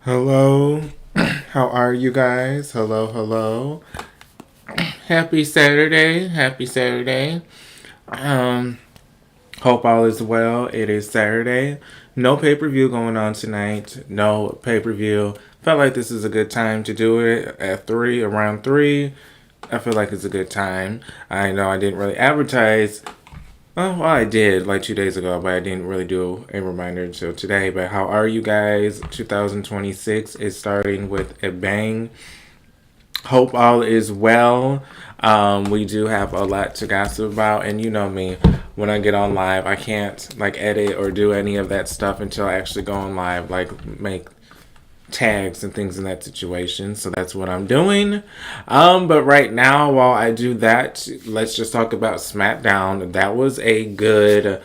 Hello, how are you guys? Hello, hello. Happy Saturday, happy Saturday. Um, Hope all is well. It is Saturday. No pay-per-view going on tonight. No pay-per-view. Felt like this is a good time to do it at 3, around 3. I feel like it's a good time. I know I didn't really advertise. Oh, well, I did like 2 days ago, but I didn't really do a reminder until today. But how are you guys? 2026 is starting with a bang. Hope all is well. We do have a lot to gossip about, and you know me, when I get on live, I can't like edit or do any of that stuff until I actually go on live, like make tags and things in that situation. So that's what I'm doing. But right now, while I do that, let's just talk about SmackDown. That was a good.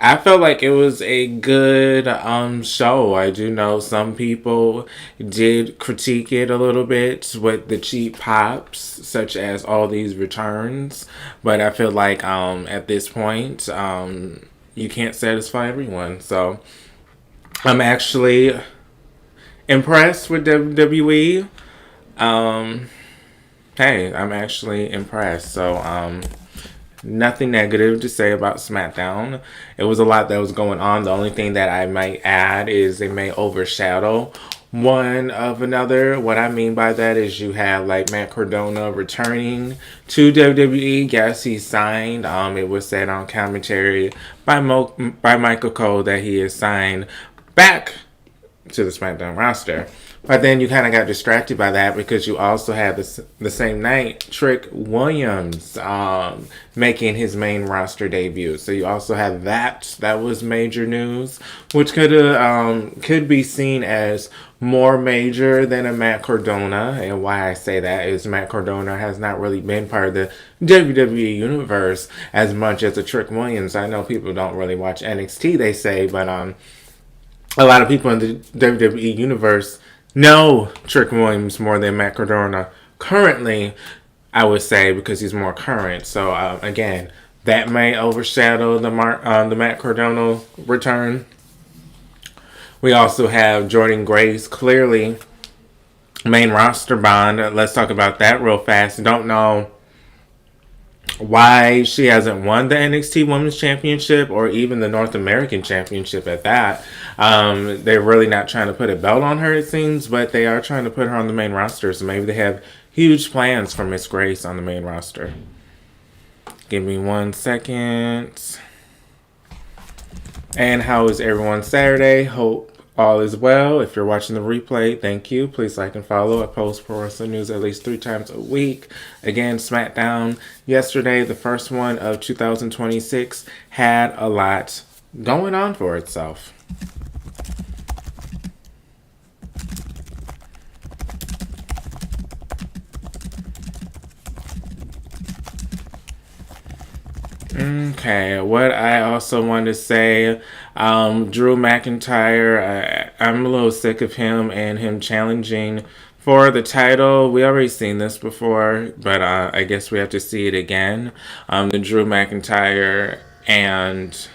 I felt like it was a good show. I do know some people did critique it a little bit with the cheap pops, such as all these returns. But I feel like at this point, you can't satisfy everyone. So I'm actually impressed with WWE. Hey, I'm actually impressed. So nothing negative to say about SmackDown. It was a lot that was going on. The only thing that I might add is it may overshadow one of another. What I mean by that is you have like Matt Cardona returning to WWE. Yes, he signed. It was said on commentary by Michael Cole that he is signed back to the SmackDown roster. But then you kind of got distracted by that because you also had the same night Trick Williams making his main roster debut. So you also had that. That was major news, which could be seen as more major than a Matt Cardona. And why I say that is Matt Cardona has not really been part of the WWE universe as much as a Trick Williams. I know people don't really watch NXT, they say, but a lot of people in the WWE universe know Trick Williams more than Matt Cardona currently, I would say, because he's more current. So again, that may overshadow the Matt Cardona return. We also have Jordan Grace, clearly main roster bond. Let's talk about that real fast. Don't know why she hasn't won the NXT Women's Championship or even the North American Championship at that. They're really not trying to put a belt on her, it seems, but they are trying to put her on the main roster. So maybe they have huge plans for Miss Grace on the main roster. Give me 1 second. And how is everyone Saturday? Hope all is well. If you're watching the replay, thank you. Please like and follow. I post pro wrestling news at least 3 times a week. Again, SmackDown yesterday, the first one of 2026, had a lot going on for itself. Okay, what I also want to say, Drew McIntyre, I'm a little sick of him and him challenging for the title. We already seen this before, but I guess we have to see it again. The Drew McIntyre and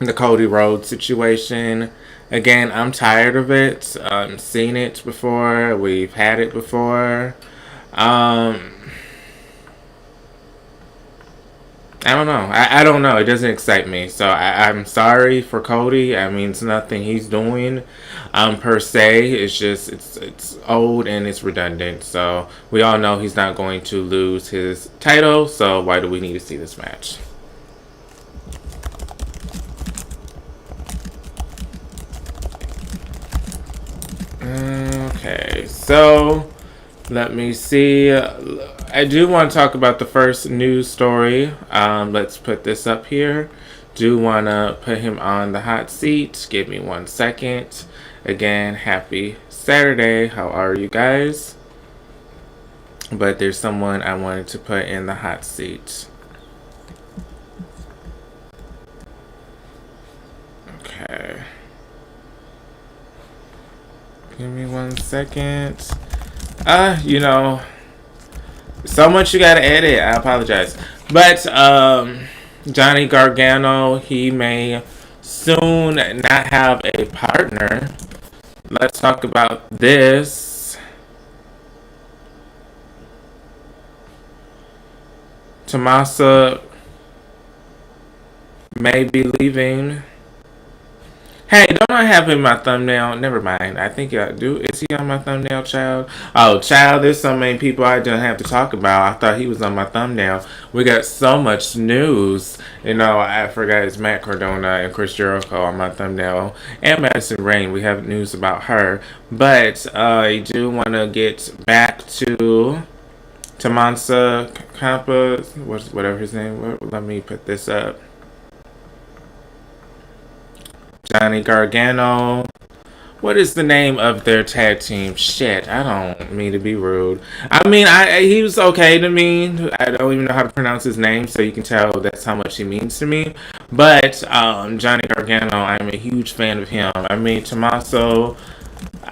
the Cody Rhodes situation. Again, I'm tired of it. Seen it before. We've had it before. I don't know. I don't know. It doesn't excite me. So I'm sorry for Cody. I mean, it's nothing he's doing per se. It's just it's old and it's redundant. So we all know he's not going to lose his title. So why do we need to see this match? Okay, so let me see. I do want to talk about the first news story. Let's put this up here. Do want to put him on the hot seat. Give me 1 second. Again, happy Saturday. How are you guys? But there's someone I wanted to put in the hot seat. Okay. Give me 1 second. You know, so much you gotta edit. I apologize. But Johnny Gargano, he may soon not have a partner. Let's talk about this. Tomasa may be leaving. Hey, don't I have him in my thumbnail? Never mind. I think I do. Is he on my thumbnail, child? Oh, child, there's so many people I didn't have to talk about. I thought he was on my thumbnail. We got so much news. You know, I forgot it's Matt Cardona and Chris Jericho on my thumbnail. And Madison Rain. We have news about her. But I do want to get back to Tamansa Kampa, whatever his name. Let me put this up. Johnny Gargano. What is the name of their tag team? Shit, I don't mean to be rude. I mean, he was okay to me. I don't even know how to pronounce his name, so you can tell that's how much he means to me. But Johnny Gargano, I'm a huge fan of him. I mean, Tommaso,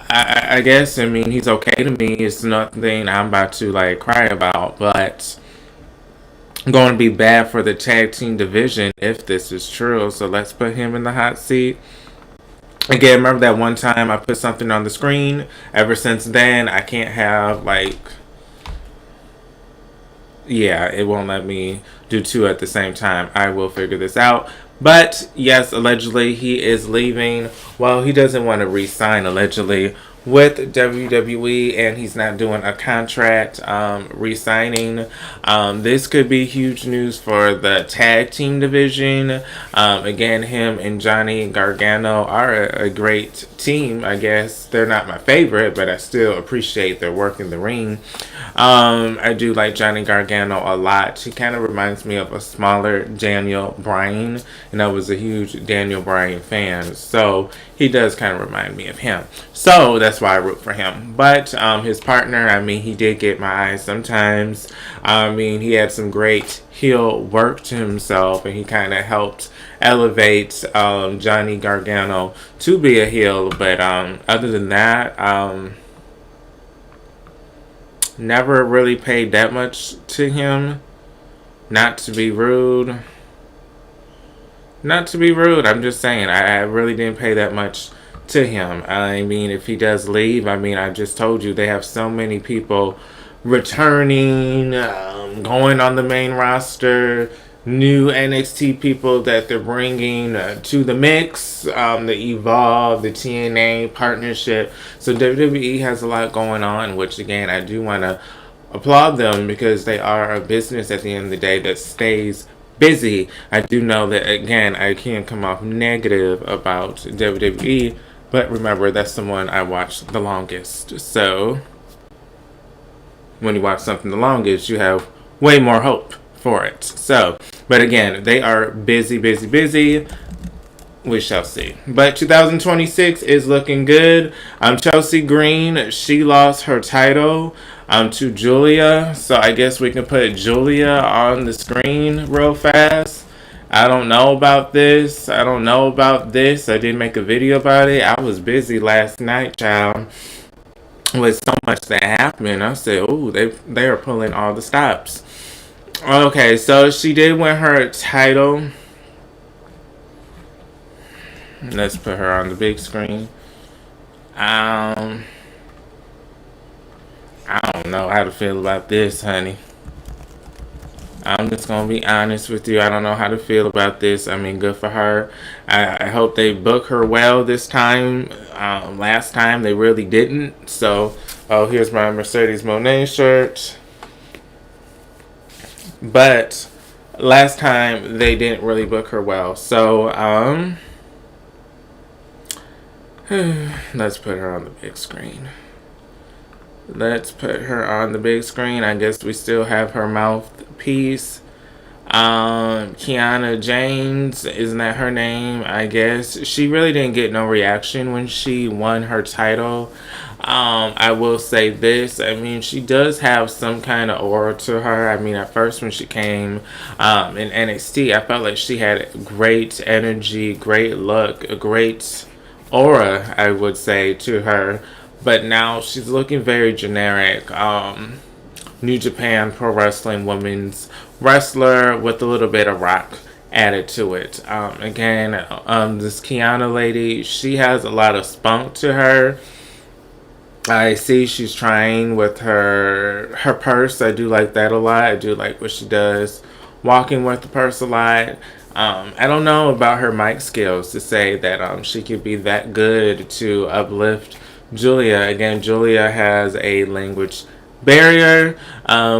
I guess, I mean, he's okay to me. It's nothing I'm about to, like, cry about, but going to be bad for the tag team division if this is true. So let's put him in the hot seat. Again, remember that one time I put something on the screen? Ever since then, I can't have, like... Yeah, it won't let me do two at the same time. I will figure this out. But, yes, allegedly he is leaving. Well, he doesn't want to re-sign, allegedly, with WWE, and he's not doing a contract re-signing. This could be huge news for the tag team division. Again, him and Johnny Gargano are a great team, I guess. They're not my favorite, but I still appreciate their work in the ring. I do like Johnny Gargano a lot. He kind of reminds me of a smaller Daniel Bryan, and I was a huge Daniel Bryan fan, so he does kind of remind me of him. So that's why I root for him. But his partner, I mean, he did get my eyes sometimes. I mean, he had some great heel work to himself, and he kind of helped elevate Johnny Gargano to be a heel. But other than that, never really paid that much to him. Not to be rude. Not to be rude, I'm just saying, I really didn't pay that much to him. I mean, if he does leave, I mean, I just told you, they have so many people returning, going on the main roster, new NXT people that they're bringing to the mix, the Evolve, the TNA partnership. So WWE has a lot going on, which again, I do want to applaud them because they are a business at the end of the day that stays busy. I do know that, again, I can't come off negative about WWE, but remember, that's the one I watched the longest. So when you watch something the longest, you have way more hope for it. So, but again, they are busy, busy, busy. We shall see. But 2026 is looking good. Chelsea Green, she lost her title to Julia. So I guess we can put Julia on the screen real fast. I don't know about this. I didn't make a video about it. I was busy last night, child, with so much that happened. I said, oh, they are pulling all the stops. Okay, so she did win her title. Let's put her on the big screen. I don't know how to feel about this, honey. I'm just going to be honest with you. I don't know how to feel about this. I mean, good for her. I hope they book her well this time. Last time, they really didn't. So, oh, here's my Mercedes Monet shirt. But last time, they didn't really book her well. So, let's put her on the big screen. I guess we still have her mouthpiece. Kiana James, isn't that her name? I guess. She really didn't get no reaction when she won her title. I will say this. I mean, she does have some kind of aura to her. I mean, at first when she came in NXT, I felt like she had great energy, great look, a great aura, I would say, to her. But now she's looking very generic. New Japan Pro Wrestling women's wrestler with a little bit of rock added to it. This Kiana lady, she has a lot of spunk to her. I see she's trying with her purse. I do like that a lot. I do like what she does walking with the purse a lot. I don't know about her mic skills to say that she could be that good to uplift Julia. Again, Julia has a language barrier,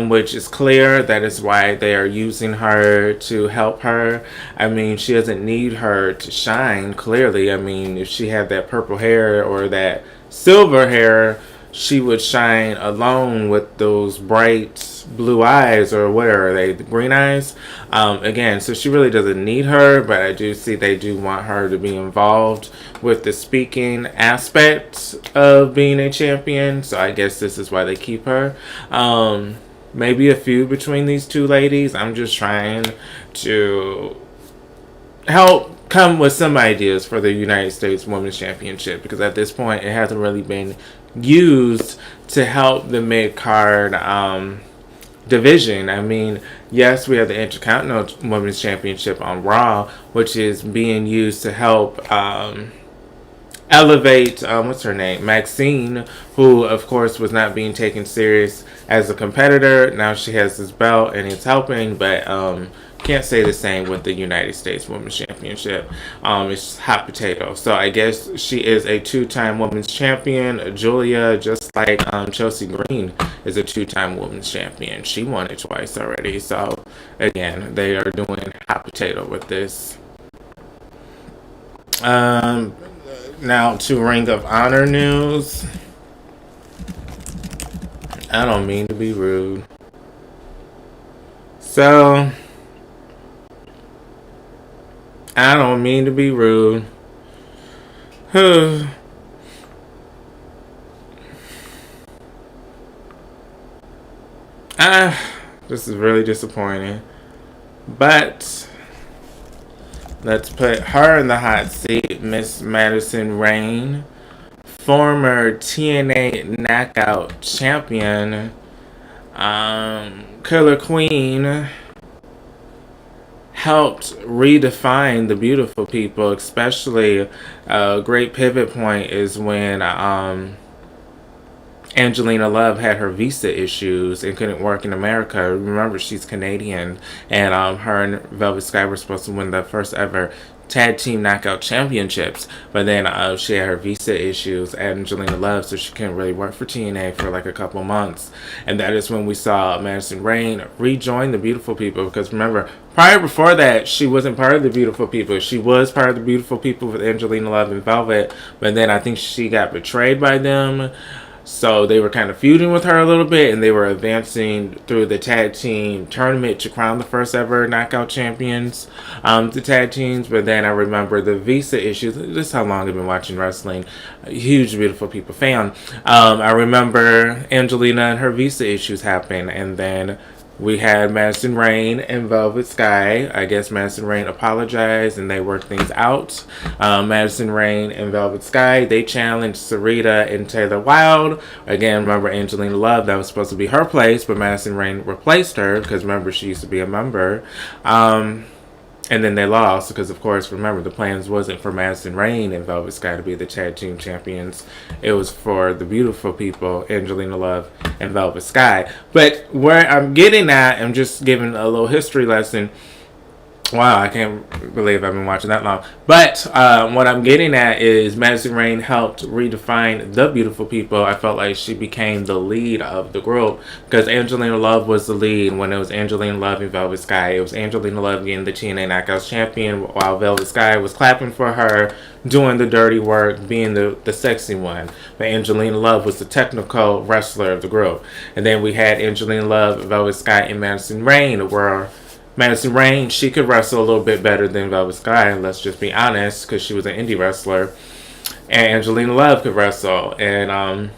which is clear. That is why they are using her to help her. I mean, she doesn't need her to shine, clearly. I mean, if she had that purple hair or that silver hair, she would shine alone with those bright blue eyes, or what are they, the green eyes? Again, so she really doesn't need her, but I do see they do want her to be involved with the speaking aspect of being a champion, so I guess this is why they keep her. Maybe a feud between these two ladies. I'm just trying to help come with some ideas for the United States Women's Championship, because at this point it hasn't really been used to help the mid-card division. I mean, yes, we have the Intercontinental Women's Championship on Raw, which is being used to help elevate, what's her name? Maxine, who of course was not being taken serious as a competitor. Now she has this belt and it's helping, but can't say the same with the United States Women's Championship. It's hot potato. So I guess she is a two-time women's champion. Julia, just like Chelsea Green, is a two-time women's champion. She won it twice already. So again, they are doing hot potato with this. Now to Ring of Honor news. I don't mean to be rude. So I don't mean to be rude. This is really disappointing. But let's put her in the hot seat. Miss Madison Rayne, former TNA Knockout Champion, Killer Queen, helped redefine the beautiful people. Especially a great pivot point is when Angelina Love had her visa issues and couldn't work in America. Remember, she's Canadian, and her and Velvet Sky were supposed to win the first ever tag team knockout championships, but then she had her visa issues, Angelina Love, so she couldn't really work for TNA for like a couple months. And that is when we saw Madison Rayne rejoin the beautiful people, because remember, before that, she wasn't part of the beautiful people. She was part of the beautiful people with Angelina Love and Velvet, but then I think she got betrayed by them. So they were kind of feuding with her a little bit, and they were advancing through the tag team tournament to crown the first ever knockout champions, the tag teams. But then I remember the visa issues. This is how long I've been watching wrestling. A huge Beautiful People fan. I remember Angelina and her visa issues happened, and then we had Madison Rayne and Velvet Sky. I guess Madison Rayne apologized and they worked things out. Madison Rayne and Velvet Sky, they challenged Sarita and Taylor Wilde. Again, remember Angelina Love, that was supposed to be her place, but Madison Rayne replaced her because remember she used to be a member. And then they lost because, of course, remember, the plans wasn't for Madison Rayne and Velvet Sky to be the tag team champions. It was for the beautiful people, Angelina Love and Velvet Sky. But where I'm getting at, I'm just giving a little history lesson. Wow, I can't believe I've been watching that long. But what I'm getting at is Madison Rayne helped redefine the beautiful people. I felt like she became the lead of the group because Angelina Love was the lead when it was Angelina Love and Velvet Sky. It was Angelina Love getting the TNA Knockouts champion while Velvet Sky was clapping for her, doing the dirty work, being the sexy one. But Angelina Love was the technical wrestler of the group. And then we had Angelina Love, Velvet Sky, and Madison Rayne, where Madison Rayne, she could wrestle a little bit better than Velvet Sky, let's just be honest, because she was an indie wrestler. And Angelina Love could wrestle. And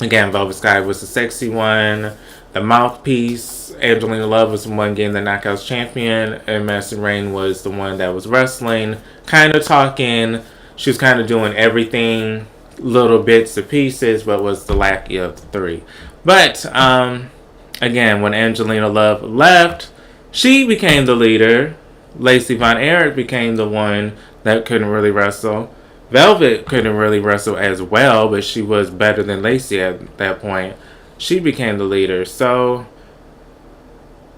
again, Velvet Sky was the sexy one, the mouthpiece. Angelina Love was the one getting the Knockouts champion. And Madison Rayne was the one that was wrestling, kind of talking. She was kind of doing everything, little bits and pieces, but was the lackey of the three. But, again, when Angelina Love left, she became the leader Lacey Von Erich became the one that couldn't really wrestle. Velvet couldn't really wrestle as well, but she was better than Lacey at that point. She became the leader. So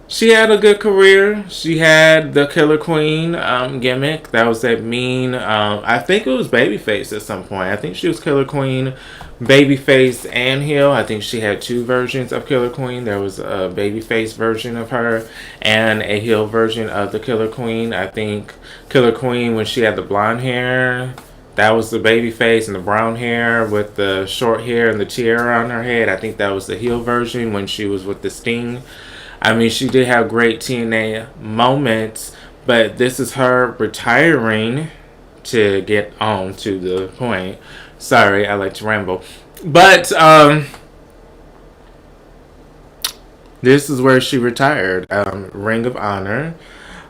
she had a good career. She had the Killer Queen gimmick. That was that mean. I think it was Babyface at some point. I think she was Killer Queen, Babyface, and heel. I think she had two versions of Killer Queen. There was a Babyface version of her and a heel version of the Killer Queen. I think Killer Queen, when she had the blonde hair, that was the baby face, and the brown hair with the short hair and the tiara on her head. I think that was the heel version when she was with the Sting. I mean, she did have great TNA moments, but this is her retiring to get on to the point. Sorry, I like to ramble. But this is where she retired. Ring of Honor.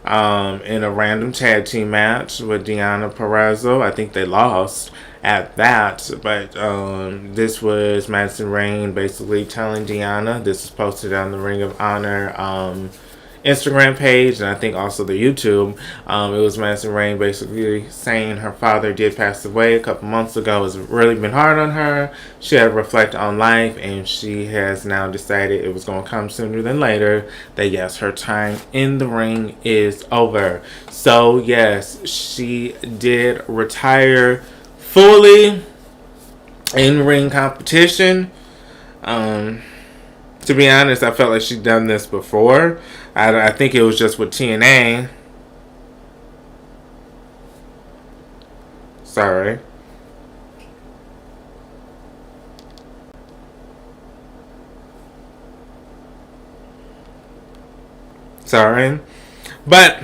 In a random tag team match with Deonna Purrazzo. I think they lost at that, but this was Madison Rayne basically telling Deonna. This is posted on the Ring of Honor Instagram page, and I think also the YouTube. It was Madison Rayne basically saying her father did pass away a couple months ago. It's really been hard on her. She had to reflect on life, and she has now decided it was going to come sooner than later. That yes, her time in the ring is over. So yes, she did retire fully in ring competition. To be honest, I felt like she'd done this before. I think it was just with TNA. Sorry. Sorry. But,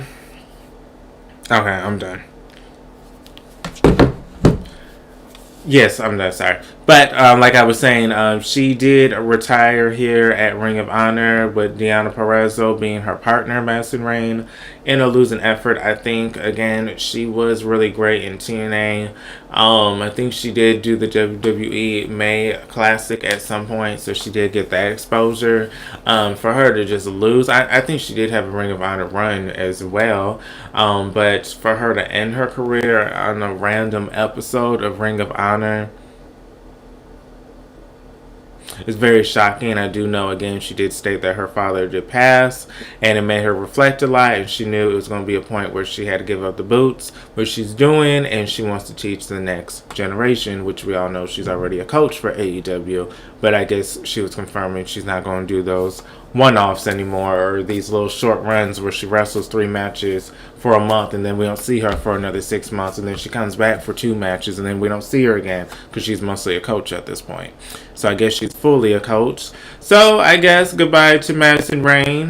okay, I'm done. Yes, I'm done. Sorry. But like I was saying, she did retire here at Ring of Honor with Deonna Purrazzo being her partner, Madison Rayne, in a losing effort. I think, again, she was really great in TNA. I think she did do the WWE May Classic at some point, so she did get that exposure. For her to just lose, I think she did have a Ring of Honor run as well. But for her to end her career on a random episode of Ring of Honor, it's very shocking. I do know, again, she did state that her father did pass, and it made her reflect a lot, and she knew it was going to be a point where she had to give up the boots, which she's doing, and she wants to teach the next generation, which we all know she's already a coach for AEW, but I guess she was confirming she's not going to do those one-offs anymore, or these little short runs where she wrestles 3 matches for a month and then we don't see her for another 6 months, and then she comes back for 2 matches and then we don't see her again because she's mostly a coach at this point. So I guess she's fully a coach. So I guess goodbye to Madison Rayne.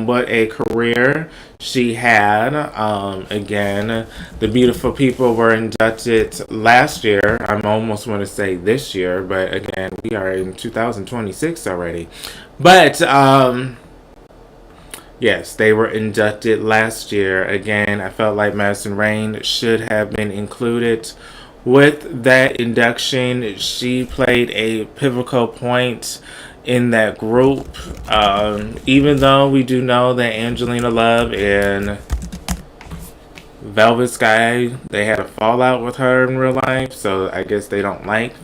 What a career she had. Again, the beautiful people were inducted last year. I almost want to say this year, but again, we are in 2026 already. But yes, they were inducted last year. Again, I felt like Madison Rayne should have been included with that induction. She played a pivotal point in that group. Even though we do know that Angelina Love and Velvet Sky, they had a fallout with her in real life, so I guess they don't like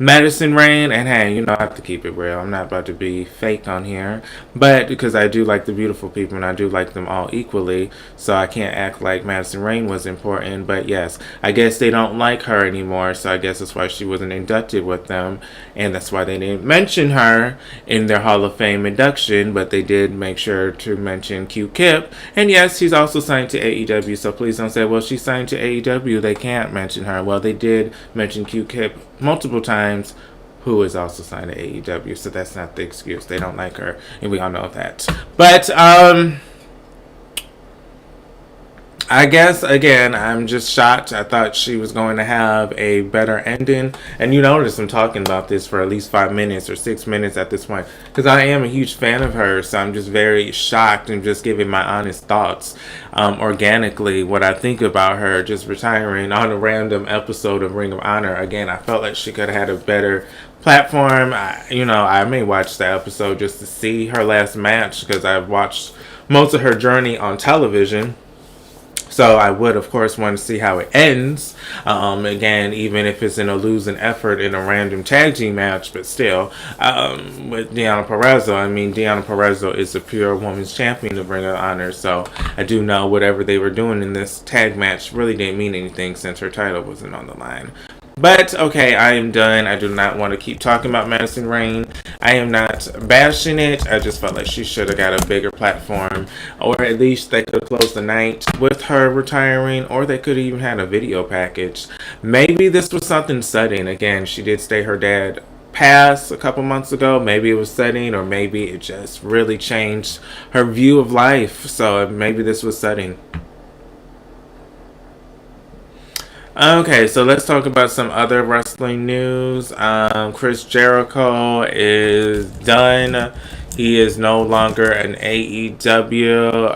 Madison Rayne. And hey, you know, I have to keep it real. I'm not about to be fake on here, but because I do like the beautiful people and I do like them all equally, so I can't act like Madison Rayne was important. But yes, I guess they don't like her anymore, so I guess that's why she wasn't inducted with them, and that's why they didn't mention her in their Hall of Fame induction. But they did make sure to mention Q-Kip, and yes, he's also signed to AEW, so please don't say, well, she's signed to AEW, they can't mention her. Well, they did mention Q-Kip multiple times, who is also signed to AEW, so that's not the excuse. They don't like her, and we all know that. But I guess, again, I'm just shocked. I thought she was going to have a better ending. And you notice I'm talking about this for at least 5 minutes or 6 minutes at this point, because I am a huge fan of hers. So I'm just very shocked and just giving my honest thoughts organically, what I think about her just retiring on a random episode of Ring of Honor. Again, I felt like she could have had a better platform. I may watch the episode just to see her last match, because I've watched most of her journey on television. So I would, of course, want to see how it ends. Again, even if it's in a losing effort in a random tag team match, but still, with Deonna Purrazzo, I mean, Deonna Purrazzo is a pure women's champion of Ring of Honor. So I do know whatever they were doing in this tag match really didn't mean anything since her title wasn't on the line. But, okay, I am done. I do not want to keep talking about Madison Rayne. I am not bashing it. I just felt like she should have got a bigger platform. Or at least they could close the night with her retiring. Or they could have even had a video package. Maybe this was something sudden. Again, she did say her dad passed a couple months ago. Maybe it was sudden. Or maybe it just really changed her view of life. So maybe this was sudden. Okay, so let's talk about some other wrestling news. Chris Jericho is done. He is no longer an AEW.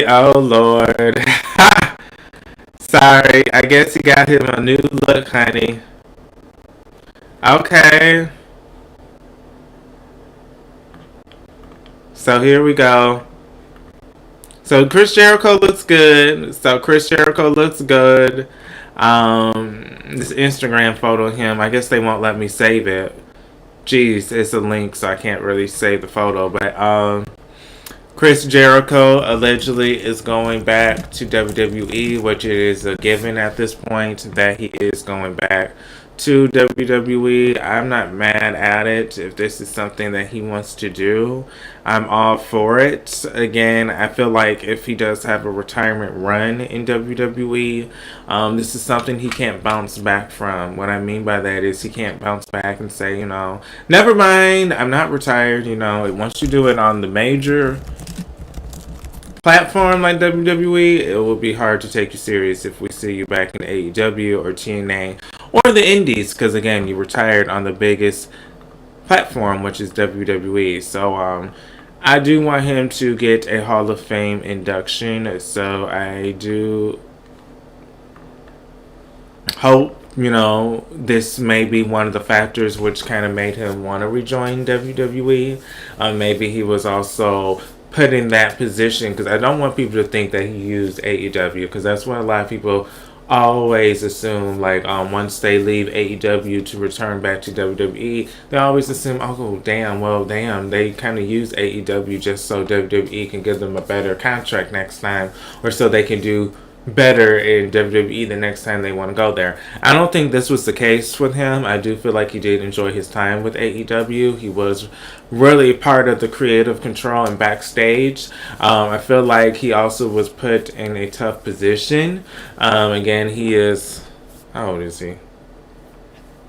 Oh Lord. Sorry, I guess he got him a new look, honey. Okay. So here we go. So Chris Jericho looks good. This Instagram photo of him, I guess they won't let me save it. Jeez, it's a link, so I can't really save the photo. But Chris Jericho allegedly is going back to WWE, which it is a given at this point that he is going back to WWE. I'm not mad at it. If this is something that he wants to do, I'm all for it. Again, I feel like if he does have a retirement run in WWE, this is something he can't bounce back from. What I mean by that is he can't bounce back and say, never mind, I'm not retired. Once you do it on the major platform like WWE, it will be hard to take you serious if we see you back in AEW or TNA or the Indies, because again, you retired on the biggest platform, which is WWE. So I do want him to get a Hall of Fame induction. So I do hope, this may be one of the factors which kind of made him want to rejoin WWE. Maybe he was also put in that position, because I don't want people to think that he used AEW, because that's what a lot of people always assume. Like once they leave AEW to return back to WWE, they always assume, damn, they kind of use AEW just so WWE can give them a better contract next time, or so they can do better in WWE the next time they want to go there. I don't think this was the case with him. I do feel like he did enjoy his time with AEW. He was really part of the creative control and backstage. I feel like he also was put in a tough position. Again, he is... How old is he?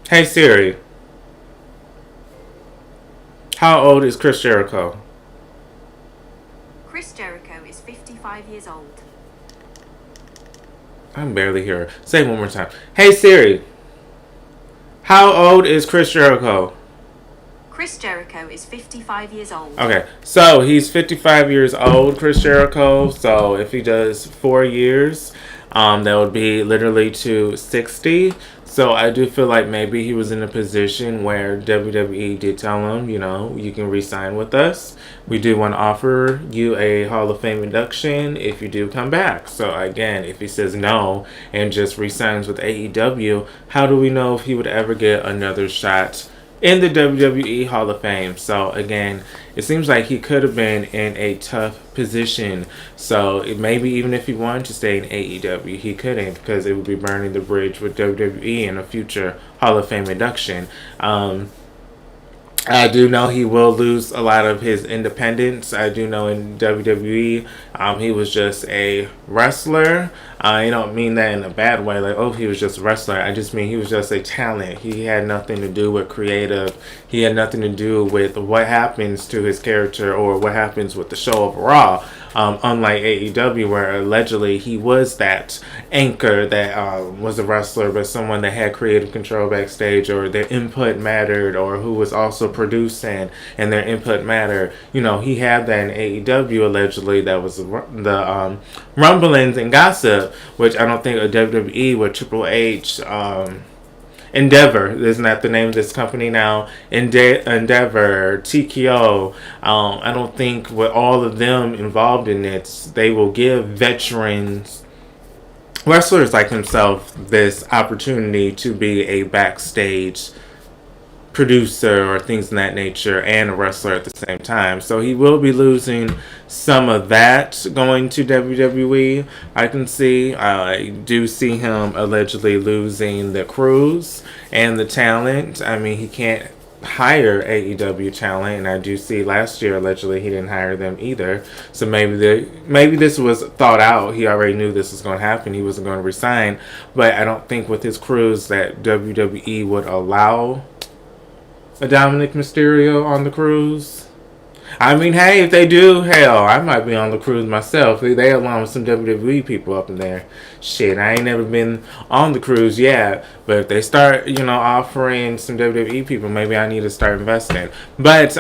Hey Siri. How old is Chris Jericho? Chris Jericho is 55 years old. I can barely hear her. Say it one more time. Hey Siri. How old is Chris Jericho? Chris Jericho is 55 years old. Okay, so he's 55 years old, Chris Jericho. So if he does 4 years, that would be literally to 60. So I do feel like maybe he was in a position where WWE did tell him, you can re-sign with us. We do want to offer you a Hall of Fame induction if you do come back. So again, if he says no and just re-signs with AEW, how do we know if he would ever get another shot in the WWE Hall of Fame? So again, it seems like he could have been in a tough position. So maybe even if he wanted to stay in AEW, he couldn't, because it would be burning the bridge with WWE in a future Hall of Fame induction. I do know he will lose a lot of his independence. I do know in WWE, he was just a wrestler. I don't mean that in a bad way, like, oh, he was just a wrestler. I just mean he was just a talent. He had nothing to do with creative. He had nothing to do with what happens to his character or what happens with the show overall. Unlike AEW, where allegedly he was that anchor that was a wrestler, but someone that had creative control backstage, or their input mattered, or who was also producing and their input mattered. He had that in AEW allegedly. That was the rumblings and gossip, which I don't think a WWE with Triple H Endeavor, isn't that the name of this company now? Endeavor, TKO. I don't think with all of them involved in it, they will give veterans wrestlers like himself this opportunity to be a backstage producer or things in that nature and a wrestler at the same time. So he will be losing some of that going to WWE. I can see. I do see him allegedly losing the crews and the talent. I mean, he can't hire AEW talent, and I do see last year allegedly he didn't hire them either. So maybe this was thought out. He already knew this was going to happen. He wasn't going to resign, but I don't think with his crews that WWE would allow a Dominic Mysterio on the cruise. I mean, hey, if they do, hell, I might be on the cruise myself. They along with some WWE people up in there. Shit, I ain't never been on the cruise yet. But if they start, offering some WWE people, maybe I need to start investing. But,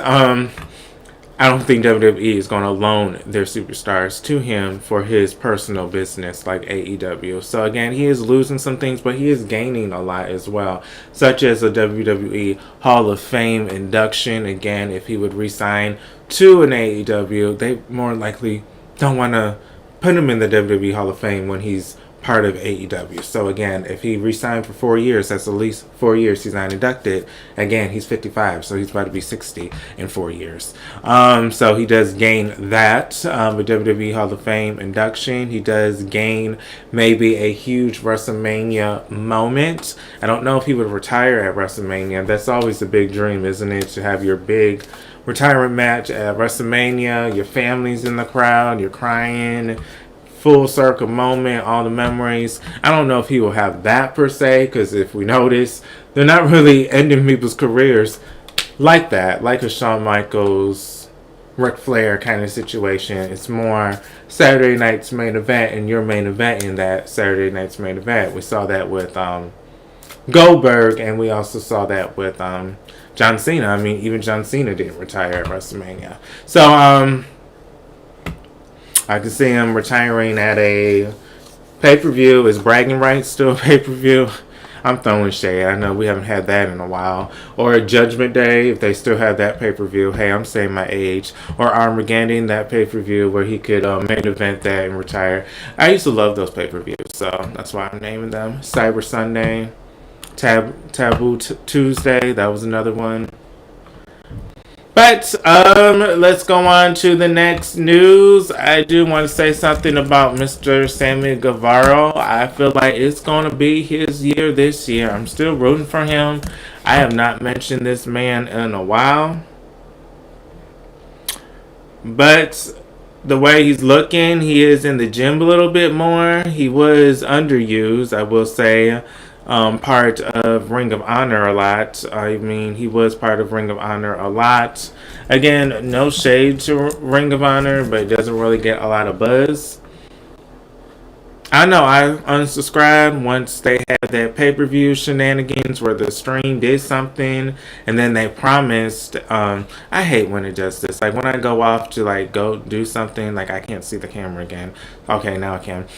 I don't think WWE is going to loan their superstars to him for his personal business like AEW. So again, he is losing some things, but he is gaining a lot as well, such as a WWE Hall of Fame induction. Again, if he would resign to an AEW, they more likely don't want to put him in the WWE Hall of Fame when he's part of AEW. So again, if he re-signed for 4 years, that's at least 4 years he's not inducted. Again, he's 55, so he's about to be 60 in 4 years. So he does gain that with WWE Hall of Fame induction. He does gain maybe a huge WrestleMania moment. I don't know if he would retire at WrestleMania. That's always a big dream, isn't it? To have your big retirement match at WrestleMania. Your family's in the crowd. You're crying. Full circle moment, all the memories. I don't know if he will have that per se, because if we notice, they're not really ending people's careers like that, like a Shawn Michaels, Ric Flair kind of situation. It's more Saturday night's main event and your main event in that Saturday night's main event. We saw that with Goldberg, and we also saw that with John Cena. I mean, even John Cena didn't retire at WrestleMania. So, I can see him retiring at a pay-per-view. Is Bragging Rights still a pay-per-view? I'm throwing shade. I know we haven't had that in a while. Or Judgment Day, if they still have that pay-per-view. Hey, I'm saying my age. Or Armageddon, that pay-per-view where he could main event that and retire. I used to love those pay-per-views, so that's why I'm naming them. Cyber Sunday, Taboo Tuesday, that was another one. But let's go on to the next news. I do want to say something about Mr. Sammy Guevara. I feel like it's going to be his year this year. I'm still rooting for him. I have not mentioned this man in a while. But the way he's looking, he is in the gym a little bit more. He was underused, I will say. Part of Ring of Honor a lot. I mean, he was part of Ring of Honor a lot. Again, no shade to Ring of Honor, but it doesn't really get a lot of buzz. I know I unsubscribed once they had that pay-per-view shenanigans where the stream did something and then they promised. I hate when it does this. Like when I go off to go do something, I can't see the camera again. Okay, now I can.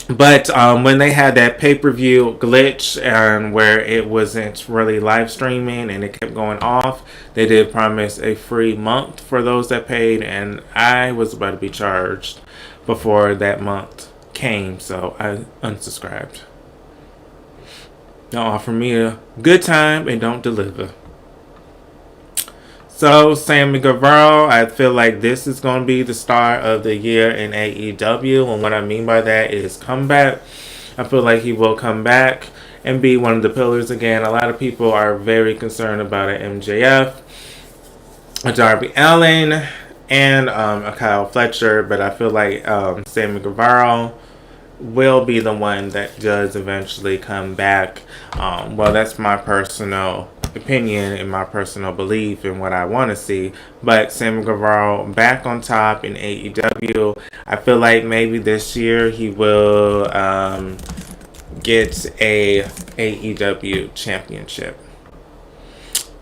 But when they had that pay-per-view glitch and where it wasn't really live streaming and it kept going off, they did promise a free month for those that paid, and I was about to be charged before that month came, so I unsubscribed. Don't offer me a good time and don't deliver. So, Sammy Guevara, I feel like this is going to be the star of the year in AEW. And what I mean by that is comeback. I feel like he will come back and be one of the pillars again. A lot of people are very concerned about an MJF, a Darby Allin, and a Kyle Fletcher. But I feel like Sammy Guevara will be the one that does eventually come back. Well, that's my personal opinion and my personal belief in what I want to see. But Sammy Guevara back on top in AEW. I feel like maybe this year he will get a AEW championship.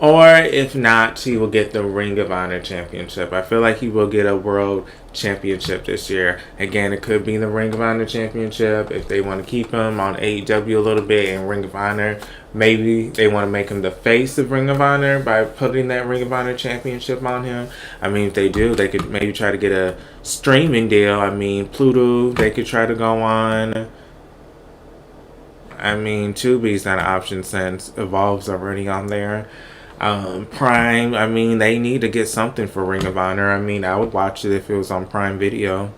Or if not, he will get the Ring of Honor Championship. I feel like he will get a World Championship this year. Again, it could be the Ring of Honor Championship if they want to keep him on AEW a little bit and Ring of Honor. Maybe they want to make him the face of Ring of Honor by putting that Ring of Honor Championship on him. I mean, if they do, they could maybe try to get a streaming deal. I mean, Pluto, they could try to go on. I mean, Tubi's not an option since Evolve's already on there. Prime, I mean, they need to get something for Ring of Honor. I mean, I would watch it if it was on Prime Video.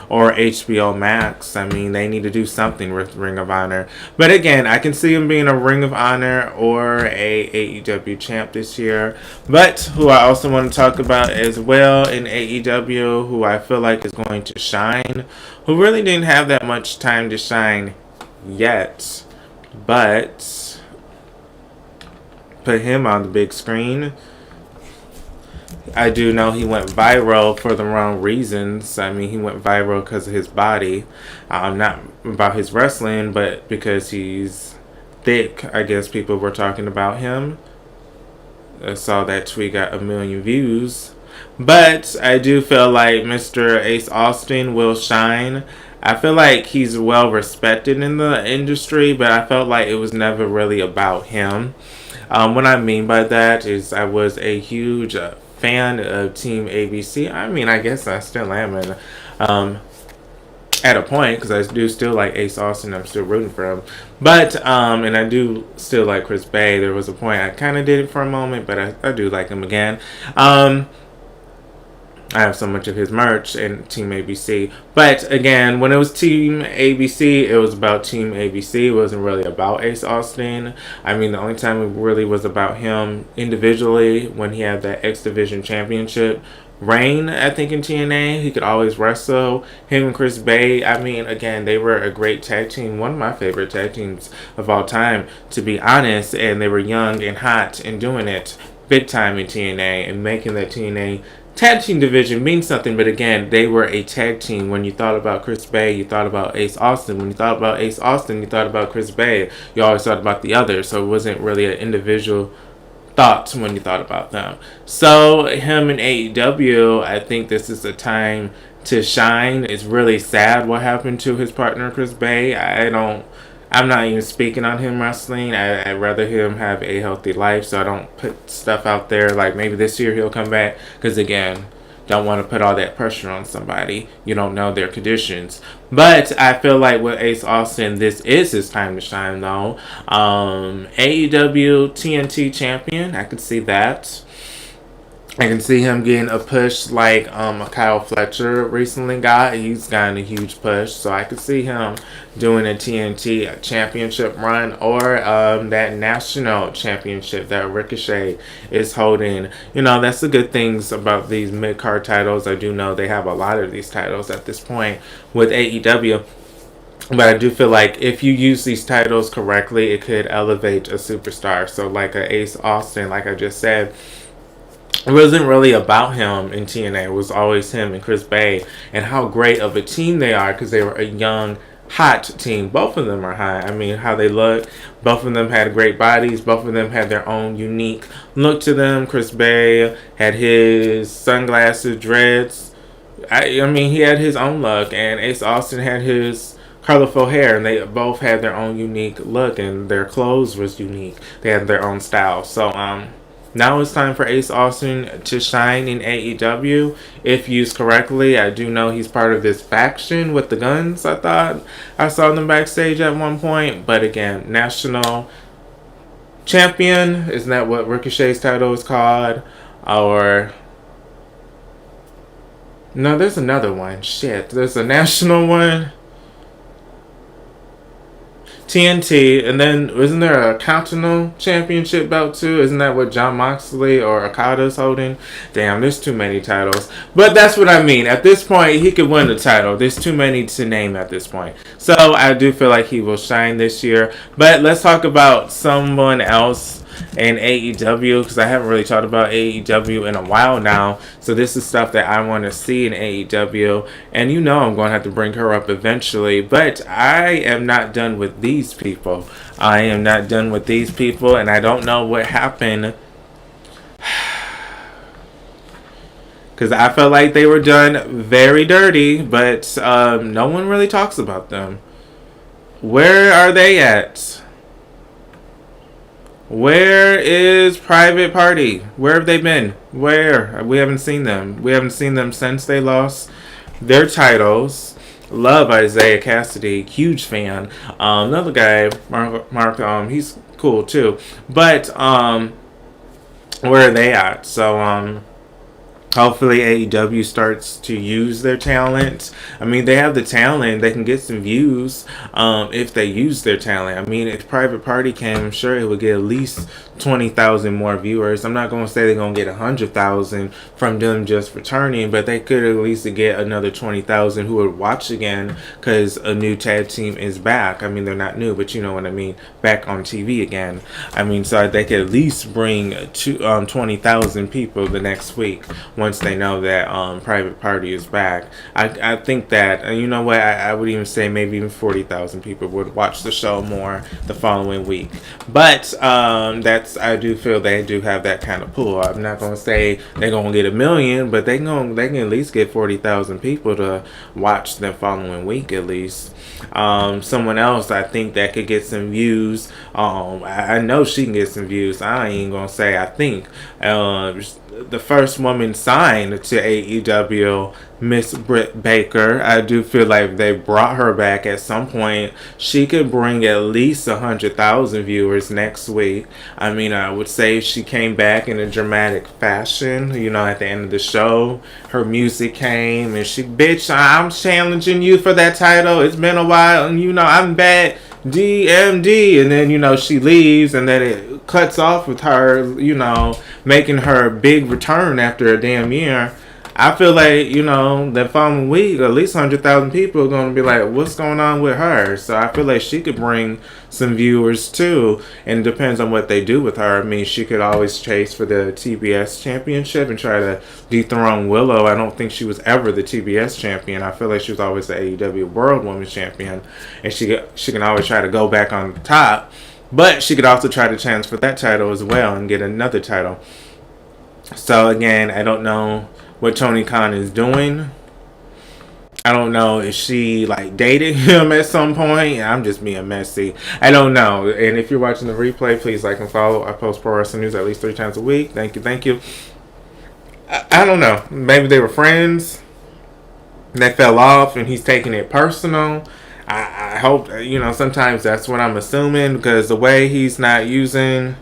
Or HBO Max. I mean, they need to do something with Ring of Honor. But again, I can see him being a Ring of Honor or a AEW champ this year. But who I also want to talk about as well in AEW, who I feel like is going to shine, who really didn't have that much time to shine yet, but put him on the big screen. I do know he went viral for the wrong reasons. I mean, he went viral because of his body. Not about his wrestling, but because he's thick. I guess people were talking about him. I saw that tweet got 1 million views. But I do feel like Mr. Ace Austin will shine. I feel like he's well respected in the industry, but I felt like it was never really about him. What I mean by that is I was a huge fan of Team ABC. I mean, I guess I still am at a point, because I do still like Ace Austin. I'm still rooting for him. But, and I do still like Chris Bay. There was a point I kind of did it for a moment, but I do like him again. I have so much of his merch in Team ABC. But again, when it was Team ABC, it was about Team ABC. It wasn't really about Ace Austin. I mean, the only time it really was about him individually, when he had that X Division Championship reign, I think, in TNA. He could always wrestle. Him and Chris Bay, I mean, again, they were a great tag team. One of my favorite tag teams of all time, to be honest. And they were young and hot and doing it big time in TNA and making that TNA tag team division means something. But again, they were a tag team. When you thought about Chris Bay, you thought about Ace Austin. When you thought about Ace Austin, you thought about Chris Bay. You always thought about the other. So it wasn't really an individual thought when you thought about them. So him in AEW, I think this is a time to shine. It's really sad what happened to his partner Chris Bay. I'm not even speaking on him wrestling. I'd rather him have a healthy life, so I don't put stuff out there like maybe this year he'll come back. Because again, don't want to put all that pressure on somebody. You don't know their conditions. But I feel like with Ace Austin, this is his time to shine though. AEW TNT champion, I could see that. I can see him getting a push like Kyle Fletcher recently got. He's gotten a huge push. So I could see him doing a TNT championship run, or that national championship that Ricochet is holding. You know, that's the good things about these mid-card titles. I do know they have a lot of these titles at this point with AEW. But I do feel like if you use these titles correctly, it could elevate a superstar. So like a Ace Austin, like I just said, it wasn't really about him in TNA. It was always him and Chris Bay and how great of a team they are, because they were a young, hot team. Both of them are hot. I mean, how they look. Both of them had great bodies. Both of them had their own unique look to them. Chris Bay had his sunglasses, dreads. I mean, he had his own look. And Ace Austin had his colorful hair. And they both had their own unique look. And their clothes was unique. They had their own style. So, now it's time for Ace Austin to shine in AEW. If used correctly, I do know he's part of this faction with the Guns. I thought I saw them backstage at one point. But again, national champion. Isn't that what Ricochet's title is called? Or no, there's another one. Shit, there's a national one. TNT, and then isn't there a Continental Championship belt too? Isn't that what John Moxley or Okada's holding? Damn, there's too many titles. But that's what I mean. At this point, he could win the title. There's too many to name at this point. So I do feel like he will shine this year. But let's talk about someone else and AEW, because I haven't really talked about AEW in a while now. So this is stuff that I want to see in AEW, and I'm going to have to bring her up eventually. But I am not done with these people. I am not done with these people, and I don't know what happened. Because I felt like they were done very dirty, but no one really talks about them. Where are they at? Where is Private Party? Where have they been? Where? We haven't seen them. We haven't seen them since they lost their titles. Love Isaiah Cassidy. Huge fan. Another guy, Mark, he's cool too. But, where are they at? So, hopefully AEW starts to use their talent. I mean, they have the talent. They can get some views if they use their talent. I mean, if Private Party came, I'm sure it would get at least 20,000 more viewers. I'm not going to say they're going to get 100,000 from them just returning, but they could at least get another 20,000 who would watch again because a new tag team is back. I mean, they're not new, but you know what I mean, back on TV again. I mean, so they could at least bring 20,000 people the next week once they know that Private Party is back. I think that, you know what, I would even say maybe even 40,000 people would watch the show more the following week. But I do feel they do have that kind of pull. I'm not going to say they're going to get 1 million, but they can at least get 40,000 people to watch the following week at least. Someone else I think that could get some views. I know she can get some views. I ain't going to say I think. The first woman signed to AEW, Miss Britt Baker. I do feel like they brought her back at some point. She could bring at least 100,000 viewers next week. I mean, I would say if she came back in a dramatic fashion, at the end of the show, her music came and she, bitch, I'm challenging you for that title. It's been a while and I'm bad. DMD, and then she leaves, and then it cuts off with her making her big return after a damn year. I feel like the following week at least 100,000 people are going to be like, what's going on with her? So I feel like she could bring some viewers too, and it depends on what they do with her. I mean, she could always chase for the TBS championship and try to dethrone Willow. I don't think she was ever the TBS champion. I feel like she was always the AEW World Women's Champion, and she can always try to go back on top, but she could also try to chance for that title as well and get another title. So again, I don't know what Tony Khan is doing. I don't know if she dated him at some point. I'm just being messy. I don't know. And if you're watching the replay, please like and follow. I post pro wrestling news at least 3 times a week. Thank you. I don't know. Maybe they were friends. They fell off and he's taking it personal. I hope, sometimes that's what I'm assuming because the way he's not using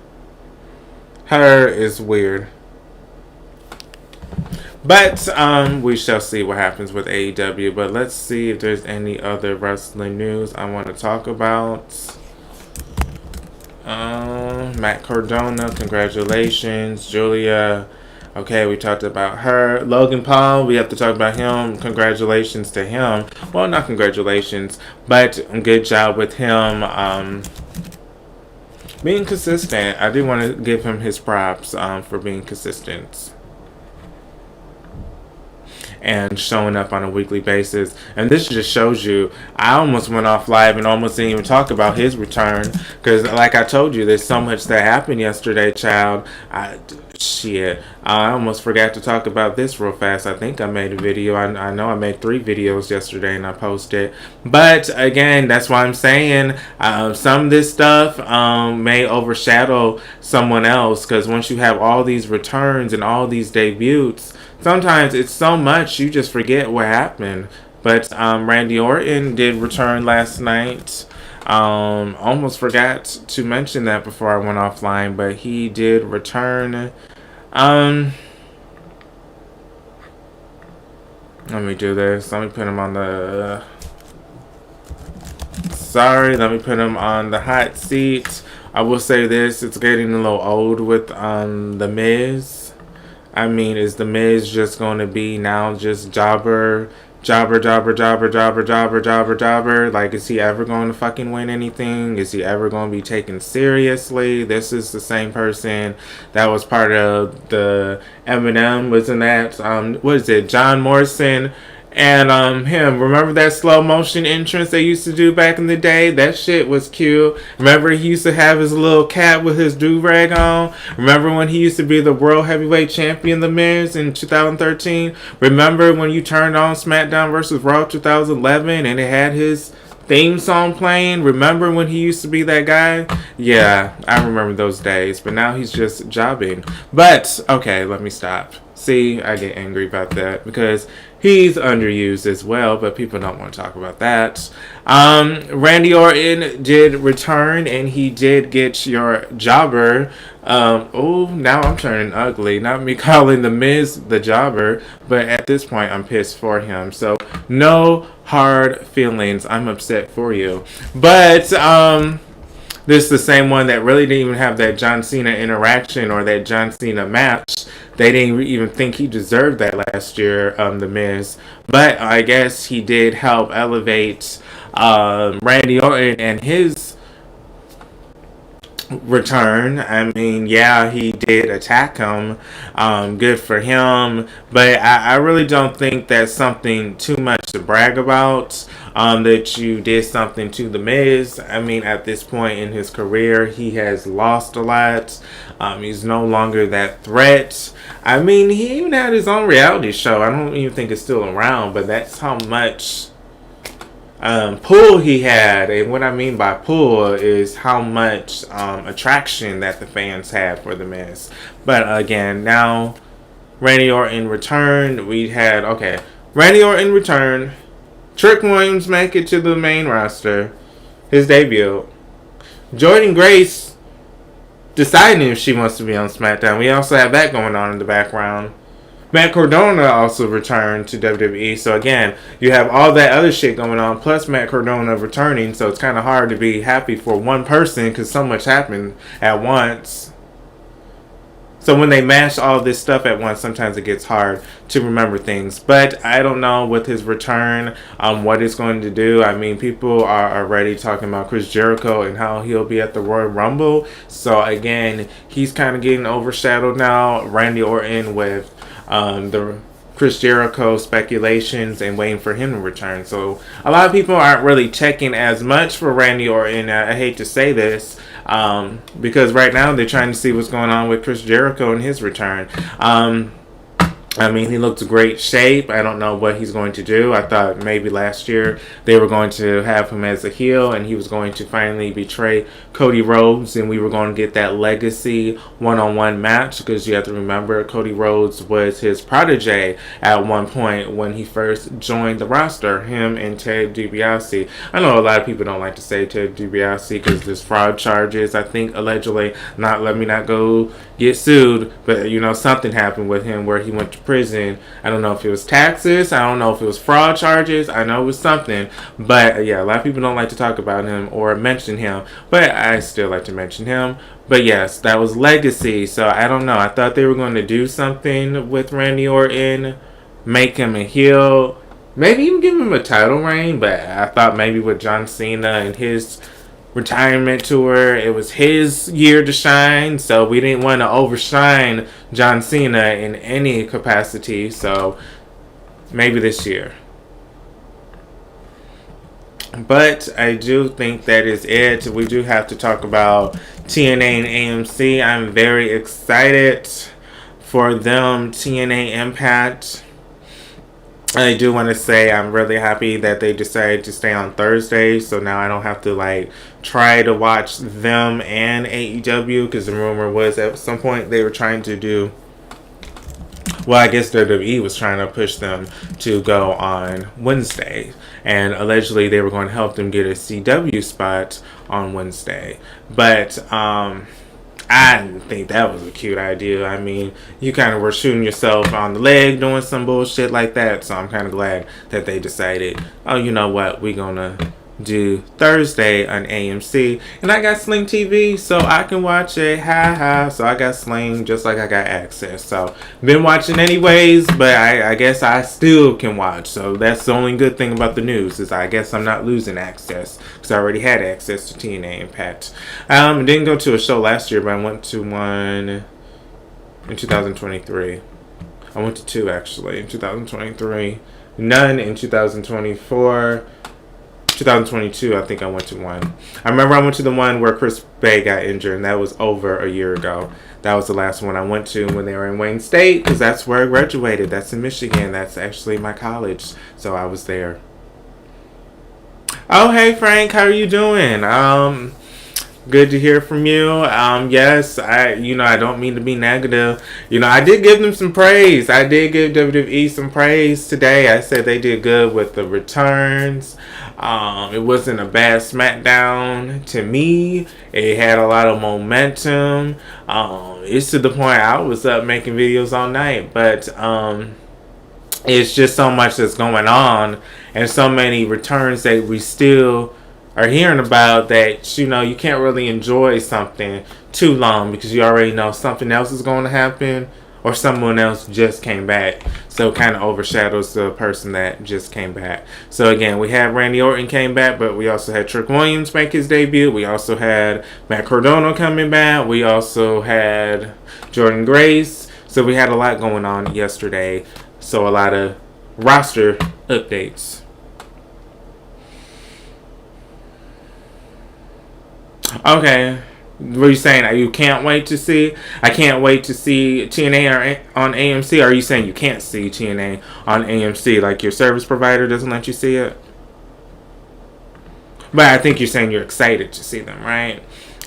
her is weird. But we shall see what happens with AEW. But let's see if there's any other wrestling news I want to talk about. Matt Cardona, congratulations. Julia, okay, we talked about her. Logan Paul, we have to talk about him. Congratulations to him. Well, not congratulations, but good job with him being consistent. I do want to give him his props for being consistent and showing up on a weekly basis. And this just shows you, I almost went off live and almost didn't even talk about his return because like I told you, there's so much that happened yesterday, child. I almost forgot to talk about this real fast. I think I made a video. I know I made 3 videos yesterday and I posted. But again, that's why I'm saying some of this stuff may overshadow someone else because once you have all these returns and all these debuts, sometimes it's so much you just forget what happened. But Randy Orton did return last night. Almost forgot to mention that before I went offline, but he did return. Let me do this. Let me put him on the... let me put him on the hot seat. I will say this, it's getting a little old with The Miz. I mean, is The Miz just going to be now just jobber Jobber, jobber, jobber, jobber, jobber, jobber, jobber. Like, is he ever going to fucking win anything? Is he ever going to be taken seriously? This is the same person that was part of the Eminem, wasn't that? What is it? John Morrison and him. Remember that slow motion entrance they used to do back in the day? That shit was cute. Remember he used to have his little cap with his do-rag on? Remember when he used to be the world heavyweight champion, The Miz, in 2013? Remember when you turned on SmackDown vs. Raw 2011 and it had his theme song playing? Remember when he used to be that guy? Yeah, I remember those days, but now he's just jobbing. But, okay, let me stop. See, I get angry about that because he's underused as well, but people don't want to talk about that. Randy Orton did return, and he did get your jobber. Now I'm turning ugly. Not me calling The Miz the jobber, but at this point, I'm pissed for him. So, no hard feelings. I'm upset for you. But, this is the same one that really didn't even have that John Cena interaction or that John Cena match. They didn't even think he deserved that last year, The Miz. But I guess he did help elevate Randy Orton and his return. I mean, yeah, he did attack him. Good for him. But I really don't think that's something too much to brag about. That you did something to The Miz. I mean, at this point in his career, he has lost a lot. He's no longer that threat. I mean, he even had his own reality show. I don't even think it's still around, but that's how much pull he had. And what I mean by pull is how much attraction that the fans had for The Miz. But again, now Randy Orton returned. Randy Orton returned. Trick Williams make it to the main roster. His debut. Jordan Grace deciding if she wants to be on SmackDown. We also have that going on in the background. Matt Cardona also returned to WWE. So again, you have all that other shit going on, plus Matt Cardona returning. So it's kind of hard to be happy for one person because so much happened at once. So when they mash all this stuff at once, sometimes it gets hard to remember things. But I don't know with his return, what it's going to do. I mean, people are already talking about Chris Jericho and how he'll be at the Royal Rumble. So again, he's kind of getting overshadowed now. Randy Orton with the Chris Jericho speculations and waiting for him to return. So a lot of people aren't really checking as much for Randy Orton. I hate to say this. Because right now they're trying to see what's going on with Chris Jericho and his return. I mean, he looked in great shape. I don't know what he's going to do. I thought maybe last year they were going to have him as a heel and he was going to finally betray Cody Rhodes and we were going to get that legacy one-on-one match because you have to remember Cody Rhodes was his protege at one point when he first joined the roster, him and Ted DiBiase. I know a lot of people don't like to say Ted DiBiase because there's fraud charges, I think, allegedly. Let me not go get sued, but something happened with him where he went to prison. I don't know if it was taxes, I don't know if it was fraud charges, I know it was something, but yeah, a lot of people don't like to talk about him or mention him, but I still like to mention him. But yes, that was legacy, so I don't know, I thought they were going to do something with Randy Orton, make him a heel, maybe even give him a title reign, but I thought maybe with John Cena and his retirement tour, it was his year to shine, so we didn't want to overshine John Cena in any capacity, so maybe this year. But I do think that is it. We do have to talk about TNA and AMC. I'm very excited for them. TNA Impact, I do want to say I'm really happy that they decided to stay on Thursday, so now I don't have to try to watch them and AEW, because the rumor was at some point they were trying to do, well, I guess WWE was trying to push them to go on Wednesday, and allegedly they were going to help them get a CW spot on Wednesday, but I didn't think that was a cute idea. I mean, you kind of were shooting yourself on the leg doing some bullshit like that. So I'm kind of glad that they decided, oh, you know what? We're going to do Thursday on AMC. And I got Sling TV, so I can watch it. Ha ha. So I got Sling just like I got Access. So been watching anyways, but I guess I still can watch. So that's the only good thing about the news, is I guess I'm not losing access, because I already had access to TNA Impact. I didn't go to a show last year, but I went to one in 2023. I went to two actually in 2023. None in 2024. 2022, I think I went to one. I remember I went to the one where Chris Bay got injured, and that was over a year ago. That was the last one I went to when they were in Wayne State, because that's where I graduated. That's in Michigan. That's actually my college. So I was there. Oh, hey Frank, how are you doing? Good to hear from you. Yes, I don't mean to be negative. I did give them some praise. I did give WWE some praise today. I said they did good with the returns. It wasn't a bad SmackDown to me. It had a lot of momentum. It's to the point I was up making videos all night, but it's just so much that's going on, and so many returns that we still are hearing about, that you can't really enjoy something too long, because you already know something else is going to happen, or someone else just came back, so it kind of overshadows the person that just came back. So again, we had Randy Orton came back, but we also had Trick Williams make his debut. We also had Matt Cardona coming back. We also had Jordan Grace. So we had a lot going on yesterday. So a lot of roster updates. Okay. What are you saying? You can't wait to see? I can't wait to see TNA on AMC. Or are you saying you can't see TNA on AMC? Like your service provider doesn't let you see it? But I think you're saying you're excited to see them, right?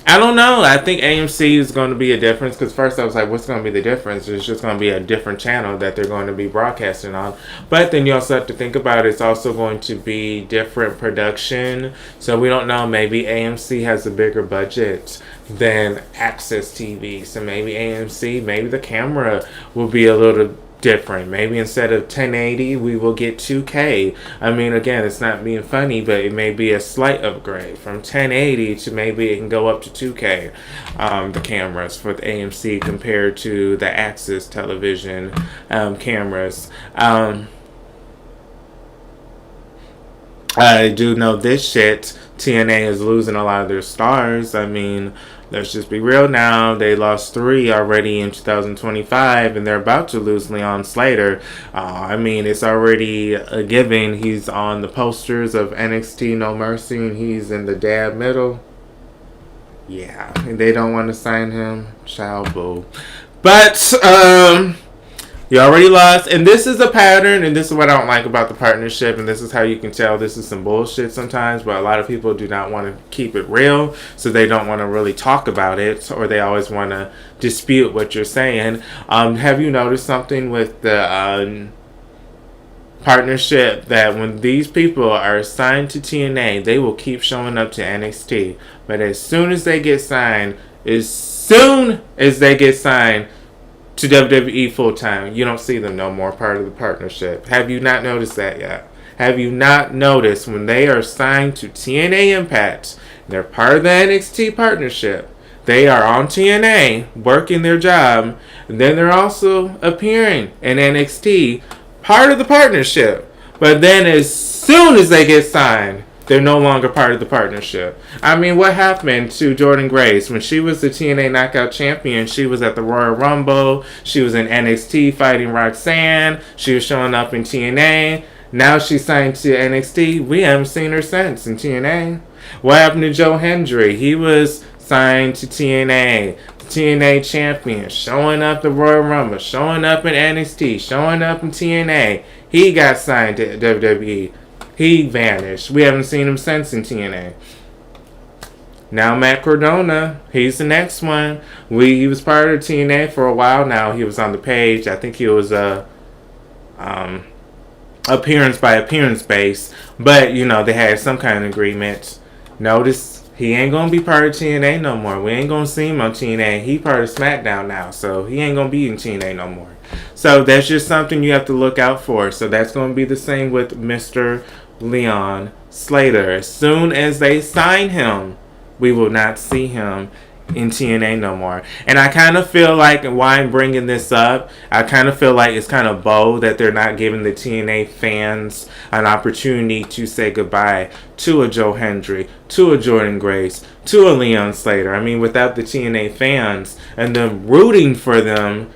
I don't know. I think AMC is going to be a difference, because first I was like, what's going to be the difference? It's just going to be a different channel that they're going to be broadcasting on. But then you also have to think about it's also going to be different production. So we don't know. Maybe AMC has a bigger budget than Access TV. So maybe AMC, maybe the camera will be a little different. Maybe instead of 1080 we will get 2K. I mean, again, it's not being funny, but it may be a slight upgrade from 1080 to maybe it can go up to 2K. The cameras for the AMC compared to the Access television cameras. I do know this shit. TNA is losing a lot of their stars. I mean, let's just be real now. They lost 3 already in 2025, and they're about to lose Leon Slater. I mean, it's already a given. He's on the posters of NXT No Mercy, and he's in the dab middle. Yeah, they don't want to sign him. Child boo. But, you already lost, and this is a pattern, and this is what I don't like about the partnership, and this is how you can tell this is some bullshit sometimes, but a lot of people do not want to keep it real, so they don't want to really talk about it, or they always want to dispute what you're saying. Have you noticed something with the partnership, that when these people are assigned to TNA, they will keep showing up to NXT, but as soon as they get signed to WWE full-time, you don't see them no more part of the partnership. Have you not noticed that yet? Have you not noticed when they are signed to TNA Impact, they're part of the NXT partnership, they are on TNA, working their job, and then they're also appearing in NXT, part of the partnership. But then as soon as they get signed, they're no longer part of the partnership. I mean, what happened to Jordan Grace? When she was the TNA Knockout Champion, she was at the Royal Rumble. She was in NXT fighting Roxanne. She was showing up in TNA. Now she's signed to NXT. We haven't seen her since in TNA. What happened to Joe Hendry? He was signed to TNA. The TNA Champion. Showing up the Royal Rumble. Showing up in NXT. Showing up in TNA. He got signed to WWE. He vanished. We haven't seen him since in TNA. Now Matt Cardona, he's the next one. He was part of TNA for a while now. He was on the page. I think he was appearance by appearance base. But, they had some kind of agreement. Notice he ain't going to be part of TNA no more. We ain't going to see him on TNA. He part of SmackDown now. So he ain't going to be in TNA no more. So that's just something you have to look out for. So that's going to be the same with Mr. Leon Slater. As soon as they sign him, we will not see him in TNA no more. And I kind of feel like, why I'm bringing this up, I kind of feel like it's kind of bold that they're not giving the TNA fans an opportunity to say goodbye to a Joe Hendry, to a Jordan Grace, to a Leon Slater. I mean, without the TNA fans and them rooting for them,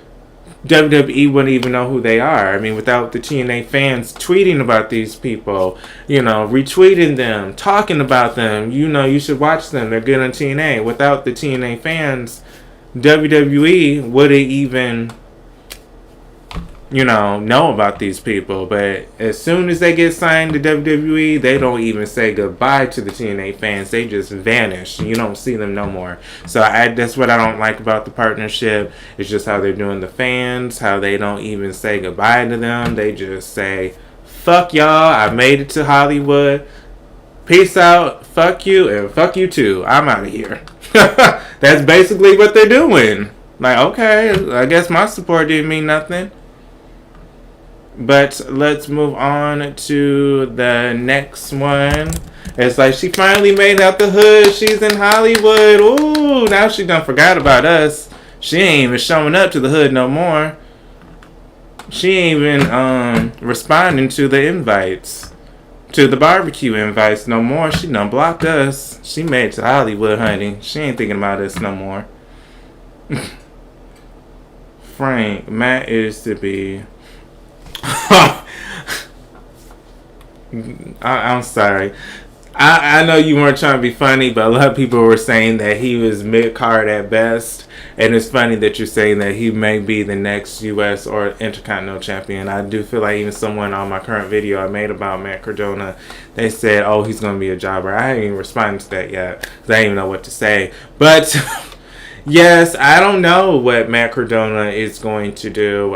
WWE wouldn't even know who they are. I mean, without the TNA fans tweeting about these people, retweeting them, talking about them, you should watch them. They're good on TNA. Without the TNA fans, WWE wouldn't even, know about these people. But as soon as they get signed to WWE, they don't even say goodbye to the TNA fans. They just vanish. You don't see them no more. So that's what I don't like about the partnership. It's just how they're doing the fans, how they don't even say goodbye to them. They just say, fuck y'all, I made it to Hollywood. Peace out, fuck you, and fuck you too. I'm out of here. That's basically what they're doing. Like, okay, I guess my support didn't mean nothing. But let's move on to the next one. It's like she finally made out the hood. She's in Hollywood. Ooh, now she done forgot about us. She ain't even showing up to the hood no more. She ain't even responding to the invites. To the barbecue invites no more. She done blocked us. She made it to Hollywood, honey. She ain't thinking about us no more. Frank, Matt is to be... I'm sorry. I know you weren't trying to be funny, but a lot of people were saying that he was mid-card at best. And it's funny that you're saying that he may be the next U.S. or Intercontinental Champion. I do feel like even someone on my current video I made about Matt Cardona, they said, oh, he's going to be a jobber. I haven't even responded to that yet because I didn't even know what to say. But, yes, I don't know what Matt Cardona is going to do.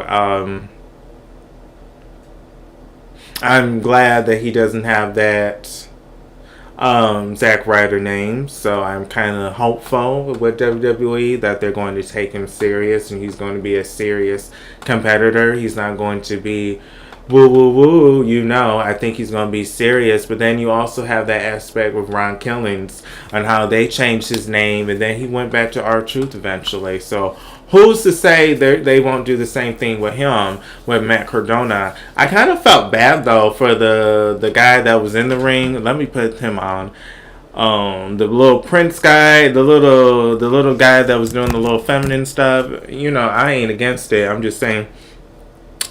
I'm glad that he doesn't have that Zack Ryder name, so I'm kind of hopeful with WWE that they're going to take him serious and he's going to be a serious competitor. He's not going to be woo woo woo, I think he's going to be serious. But then you also have that aspect with Ron Killings on how they changed his name and then he went back to R-Truth eventually. So who's to say they won't do the same thing with him, with Matt Cardona? I kind of felt bad, though, for the guy that was in the ring. Let me put him on. The little Prince guy, the little guy that was doing the little feminine stuff. I ain't against it. I'm just saying,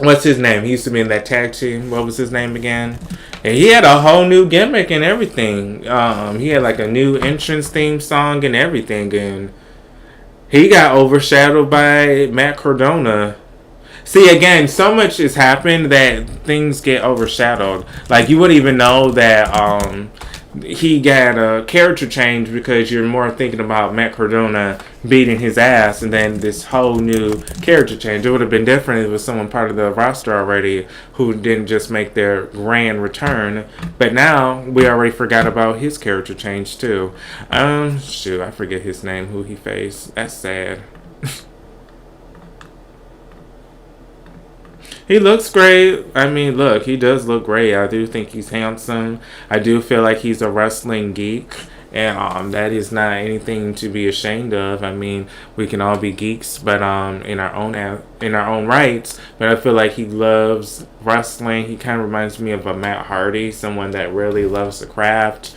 what's his name? He used to be in that tag team. What was his name again? And he had a whole new gimmick and everything. He had like a new entrance theme song and everything, and he got overshadowed by Matt Cardona. See, again, so much has happened that things get overshadowed. Like, you wouldn't even know that he got a character change because you're more thinking about Matt Cardona beating his ass and then this whole new character change. It would have been different if it was someone part of the roster already who didn't just make their grand return. But now we already forgot about his character change too. Shoot, I forget his name, who he faced. That's sad. He looks great. I mean, look, he does look great. I do think he's handsome. I do feel like he's a wrestling geek. And that is not anything to be ashamed of. I mean, we can all be geeks, but in our own rights. But I feel like he loves wrestling. He kind of reminds me of a Matt Hardy, someone that really loves the craft,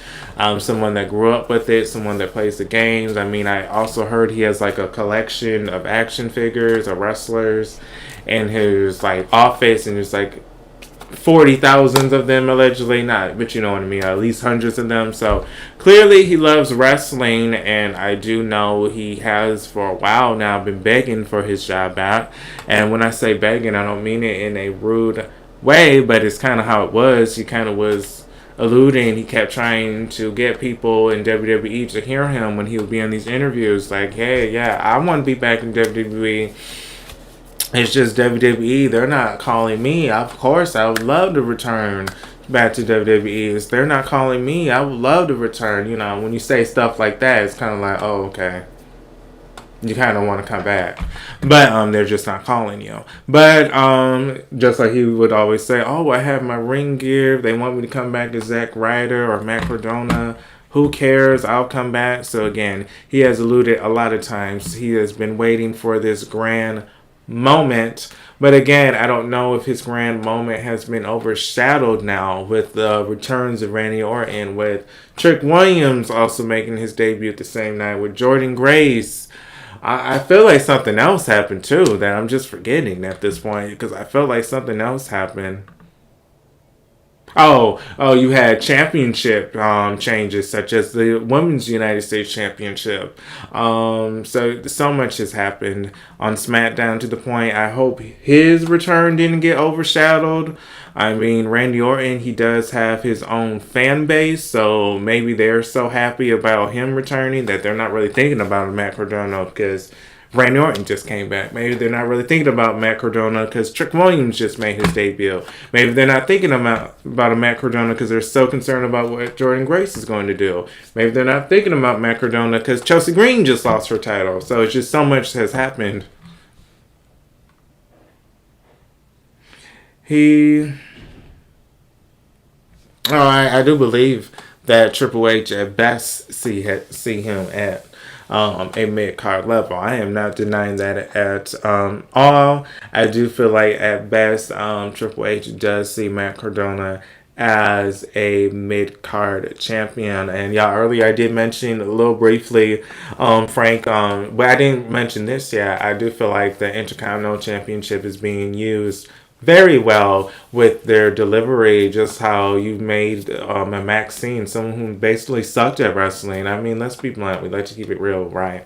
someone that grew up with it, someone that plays the games. I mean, I also heard he has like a collection of action figures of wrestlers in his like office, and there's like 40,000 of them allegedly, not, but you know what I mean, at least hundreds of them. So clearly he loves wrestling, and I do know he has for a while now been begging for his job back. And when I say begging, I don't mean it in a rude way, but it's kind of how it was. He kind of was alluding, he kept trying to get people in WWE to hear him when he would be in these interviews, like, hey, yeah, I want to be back in WWE. It's just WWE, they're not calling me. Of course, I would love to return back to WWE. They're not calling me. I would love to return. When you say stuff like that, it's kind of like, oh, okay. you kind of want to come back, but they're just not calling you. But just like he would always say, oh, I have my ring gear. They want me to come back as Zack Ryder or Matt Cardona. Who cares? I'll come back. So again, he has alluded a lot of times. He has been waiting for this grand moment. But again, I don't know if his grand moment has been overshadowed now with the returns of Randy Orton, with Trick Williams also making his debut the same night, with Jordan Grace. I feel like something else happened too that I'm just forgetting at this point, because I felt like something else happened. Oh, you had championship changes, such as the Women's United States Championship. So much has happened on SmackDown to the point I hope his return didn't get overshadowed. I mean, Randy Orton, he does have his own fan base, so maybe they're so happy about him returning that they're not really thinking about Matt Cardona because Randy Orton just came back. Maybe they're not really thinking about Matt Cardona because Trick Williams just made his debut. Maybe they're not thinking about a Matt Cardona because they're so concerned about what Jordan Grace is going to do. Maybe they're not thinking about Matt Cardona because Chelsea Green just lost her title. So it's just so much has happened. I do believe that Triple H at best see him at a mid card level. I am not denying that at all. I do feel like at best Triple H does see Matt Cardona as a mid card champion. And yeah, earlier I did mention a little briefly, Frank, but I didn't mention this yet. I do feel like the Intercontinental Championship is being used very well with their delivery, just how you made a Maxine, someone who basically sucked at wrestling. I mean, let's be blunt. We like to keep it real, right?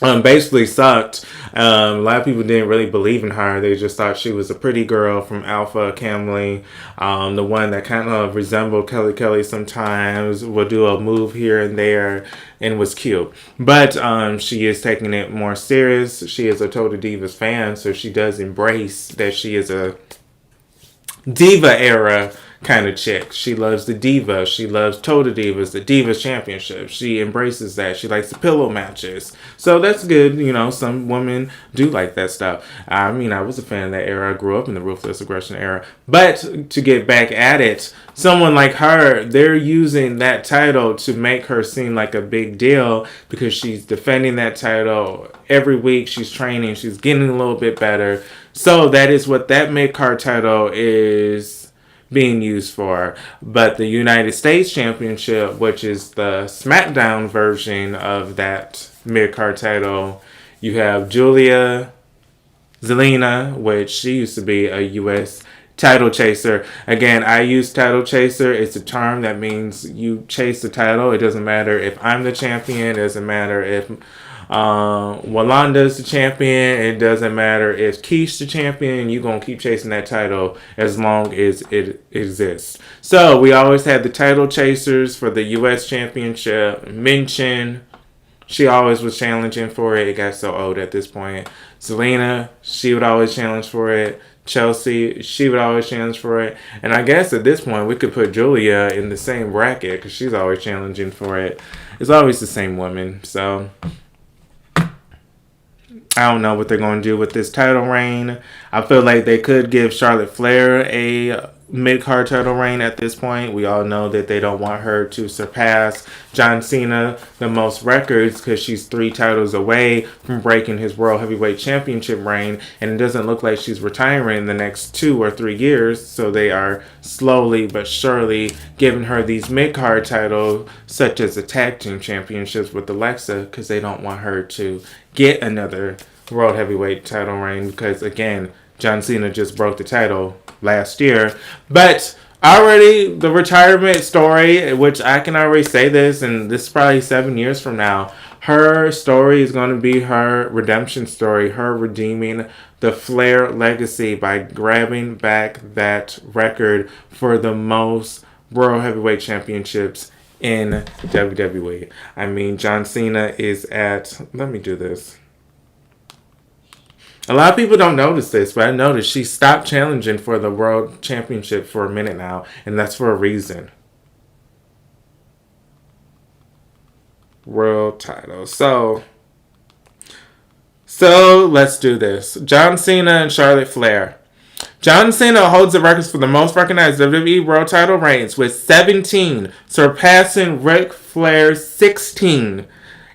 Basically sucked. A lot of people didn't really believe in her. They just thought she was a pretty girl from Alpha Camley, the one that kind of resembled Kelly sometimes, would do a move here and there, and was cute. But she is taking it more serious. She is a Total Divas fan, so she does embrace that she is a diva era kind of chick. She loves the diva. She loves Total Divas, the Divas Championship. She embraces that. She likes the pillow matches. So that's good. You know, some women do like that stuff. I mean, I was a fan of that era. I grew up in the Ruthless Aggression era. But to get back at it, someone like her, they're using that title to make her seem like a big deal because she's defending that title every week. She's training. She's getting a little bit better. So that is what that mid-card title is being used for. But the United States Championship, which is the SmackDown version of that mid-card title, you have Julia Zelina, which she used to be a U.S. title chaser. Again, I use title chaser. It's a term that means you chase the title. It doesn't matter if I'm the champion. It doesn't matter if Walanda's the champion. It doesn't matter if Keith's the champion. You're going to keep chasing that title as long as it exists. So we always had the title chasers for the U.S. Championship. Mention, she always was challenging for it. It got so old at this point. Zelina, she would always challenge for it. Chelsea, she would always challenge for it. And I guess at this point, we could put Julia in the same bracket because she's always challenging for it. It's always the same woman. So I don't know what they're going to do with this title reign. I feel like they could give Charlotte Flair a mid-card title reign at this point. We all know that they don't want her to surpass John Cena the most records because she's 3 titles away from breaking his World Heavyweight Championship reign, and it doesn't look like she's retiring in the next 2 or 3 years, so they are slowly but surely giving her these mid-card titles such as the tag team championships with Alexa because they don't want her to get another World Heavyweight title reign because, again, John Cena just broke the title last year. But already the retirement story, which I can already say this, and this is probably 7 years from now, her story is going to be her redemption story, her redeeming the Flair legacy by grabbing back that record for the most World Heavyweight Championships in WWE. I mean, John Cena is at, let me do this. A lot of people don't notice this, but I noticed she stopped challenging for the World Championship for a minute now, and that's for a reason. World title. So, So let's do this. John Cena and Charlotte Flair. John Cena holds the records for the most recognized WWE World Title reigns with 17, surpassing Ric Flair's 16,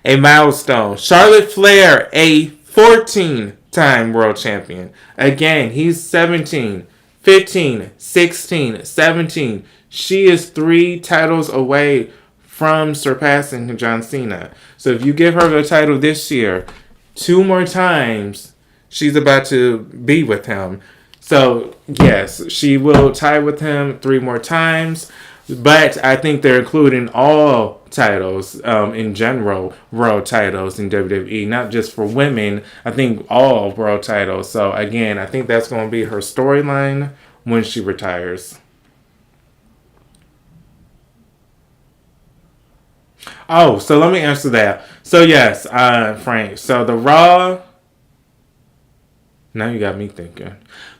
a milestone. Charlotte Flair, a 14-time world champion. Again, he's 17, 15, 16, 17. She is 3 titles away from surpassing John Cena. So if you give her the title this year, 2 more times, she's about to be with him. So, yes, she will tie with him 3 more times. But I think they're including all titles in general, world titles in WWE, not just for women. I think all world titles. So, again, I think that's going to be her storyline when she retires. Oh, so let me answer that. So, yes, Frank. So, the Raw. Now you got me thinking.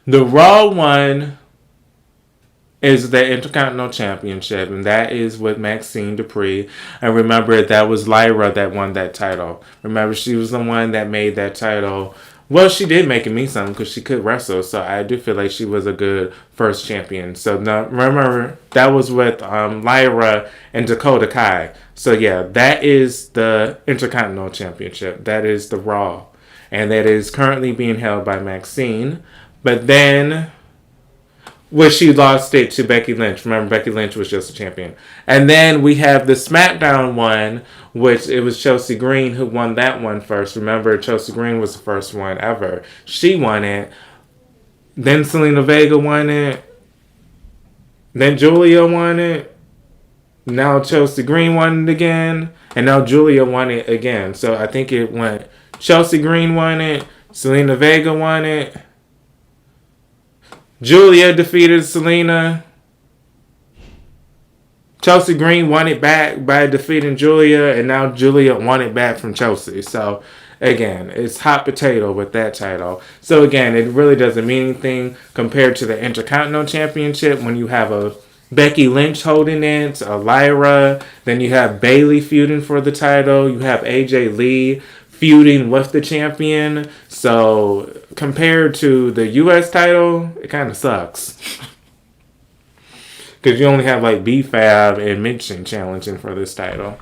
The Raw one is the Intercontinental Championship, and that is with Maxine Dupree. And remember, that was Lyra that won that title. Remember, she was the one that made that title. Well, she did make it mean something because she could wrestle, so I do feel like she was a good first champion. So now, remember, that was with Lyra and Dakota Kai. So yeah, that is the Intercontinental Championship. That is the Raw. And that is currently being held by Maxine. But then, she lost it to Becky Lynch. Remember, Becky Lynch was just a champion. And then we have the SmackDown one, which it was Chelsea Green who won that one first. Remember, Chelsea Green was the first one ever. She won it. Then Selena Vega won it. Then Julia won it. Now Chelsea Green won it again. And now Julia won it again. So I think it went Chelsea Green won it. Selena Vega won it. Julia defeated Selena. Chelsea Green won it back by defeating Julia. And now Julia won it back from Chelsea. So, again, it's hot potato with that title. So, again, it really doesn't mean anything compared to the Intercontinental Championship when you have a Becky Lynch holding it, a Lyra. Then you have Bayley feuding for the title. You have AJ Lee feuding with the champion. So compared to the U.S. title, it kind of sucks. Because you only have like B-Fab and Mitchin challenging for this title.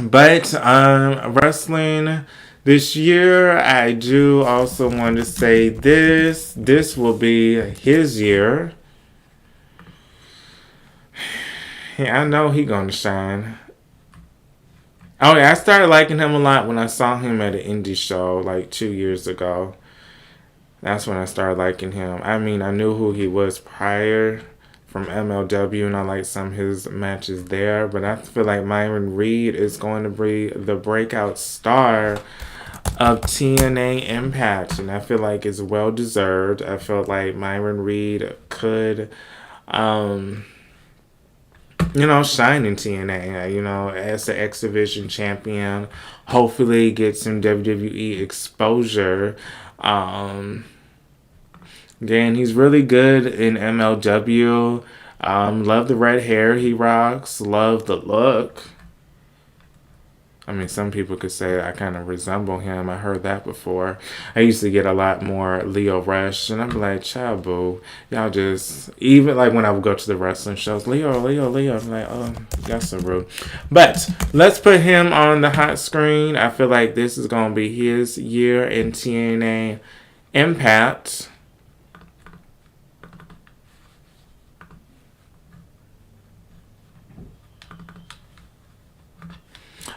But wrestling this year, I do also want to say this. This will be his year. Yeah, I know he gonna shine. Oh, yeah, I started liking him a lot when I saw him at an indie show like 2 years ago. That's when I started liking him. I mean, I knew who he was prior from MLW, and I liked some of his matches there. But I feel like Myron Reed is going to be the breakout star of TNA Impact, and I feel like it's well deserved. I feel like Myron Reed could shine in TNA, as the X Division champion. Hopefully get some WWE exposure. Again, he's really good in MLW. Love the red hair he rocks. Love the look. I mean, some people could say I kind of resemble him. I heard that before. I used to get a lot more Leo Rush, and I'm like, child boo. Y'all just, even like when I would go to the wrestling shows, Leo. I'm like, oh, that's so rude. But let's put him on the hot screen. I feel like this is going to be his year in TNA Impact.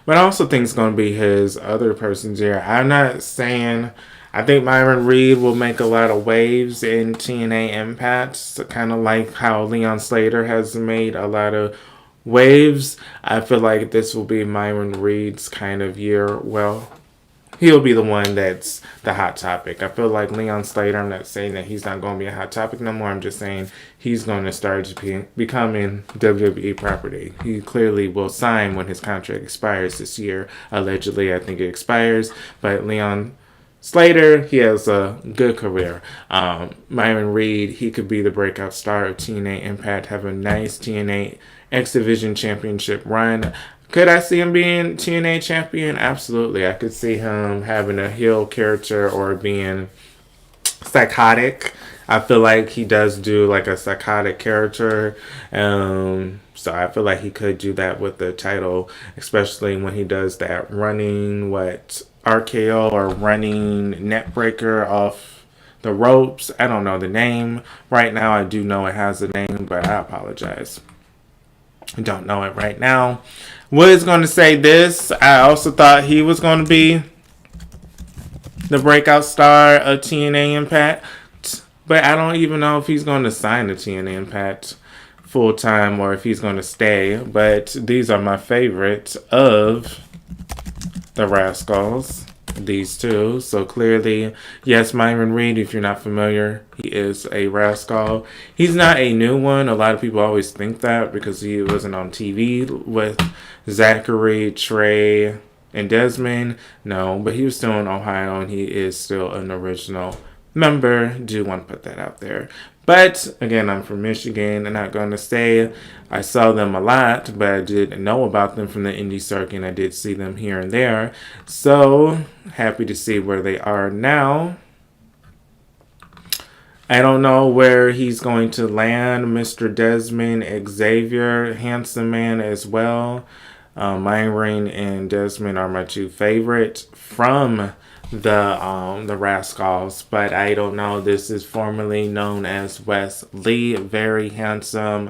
But I also think it's going to be his other person's year. I'm not saying... I think Myron Reed will make a lot of waves in TNA Impact. So kind of like how Leon Slater has made a lot of waves. I feel like this will be Myron Reed's kind of year. Well, he'll be the one that's the hot topic. I feel like Leon Slater, I'm not saying that he's not going to be a hot topic no more. I'm just saying he's going to start becoming WWE property. He clearly will sign when his contract expires this year. Allegedly, I think it expires. But Leon Slater, he has a good career. Myron Reed, he could be the breakout star of TNA Impact, have a nice TNA X Division Championship run. Could I see him being TNA champion? Absolutely. I could see him having a heel character or being psychotic. I feel like he does do like a psychotic character. So I feel like he could do that with the title, especially when he does that running RKO or running neck breaker off the ropes. I don't know the name right now. I do know it has a name, but I apologize. I don't know it right now. Was going to say this. I also thought he was going to be the breakout star of TNA Impact, but I don't even know if he's going to sign to TNA Impact full time or if he's going to stay. But these are my favorites of the Rascals. These two. So clearly, yes, Myron Reed, if you're not familiar, he is a Rascal. He's not a new one. A lot of people always think that because he wasn't on TV with Zachary, Trey, and Desmond. No, but he was still in Ohio and he is still an original member. Do want to put that out there. But again, I'm from Michigan. I'm not going to say I saw them a lot, but I did know about them from the indie circuit and I did see them here and there. So happy to see where they are now. I don't know where he's going to land. Mr. Desmond Xavier, handsome man as well. Myron and Desmond are my two favorites from the Rascals, but I don't know. This is formerly known as Wes Lee, very handsome.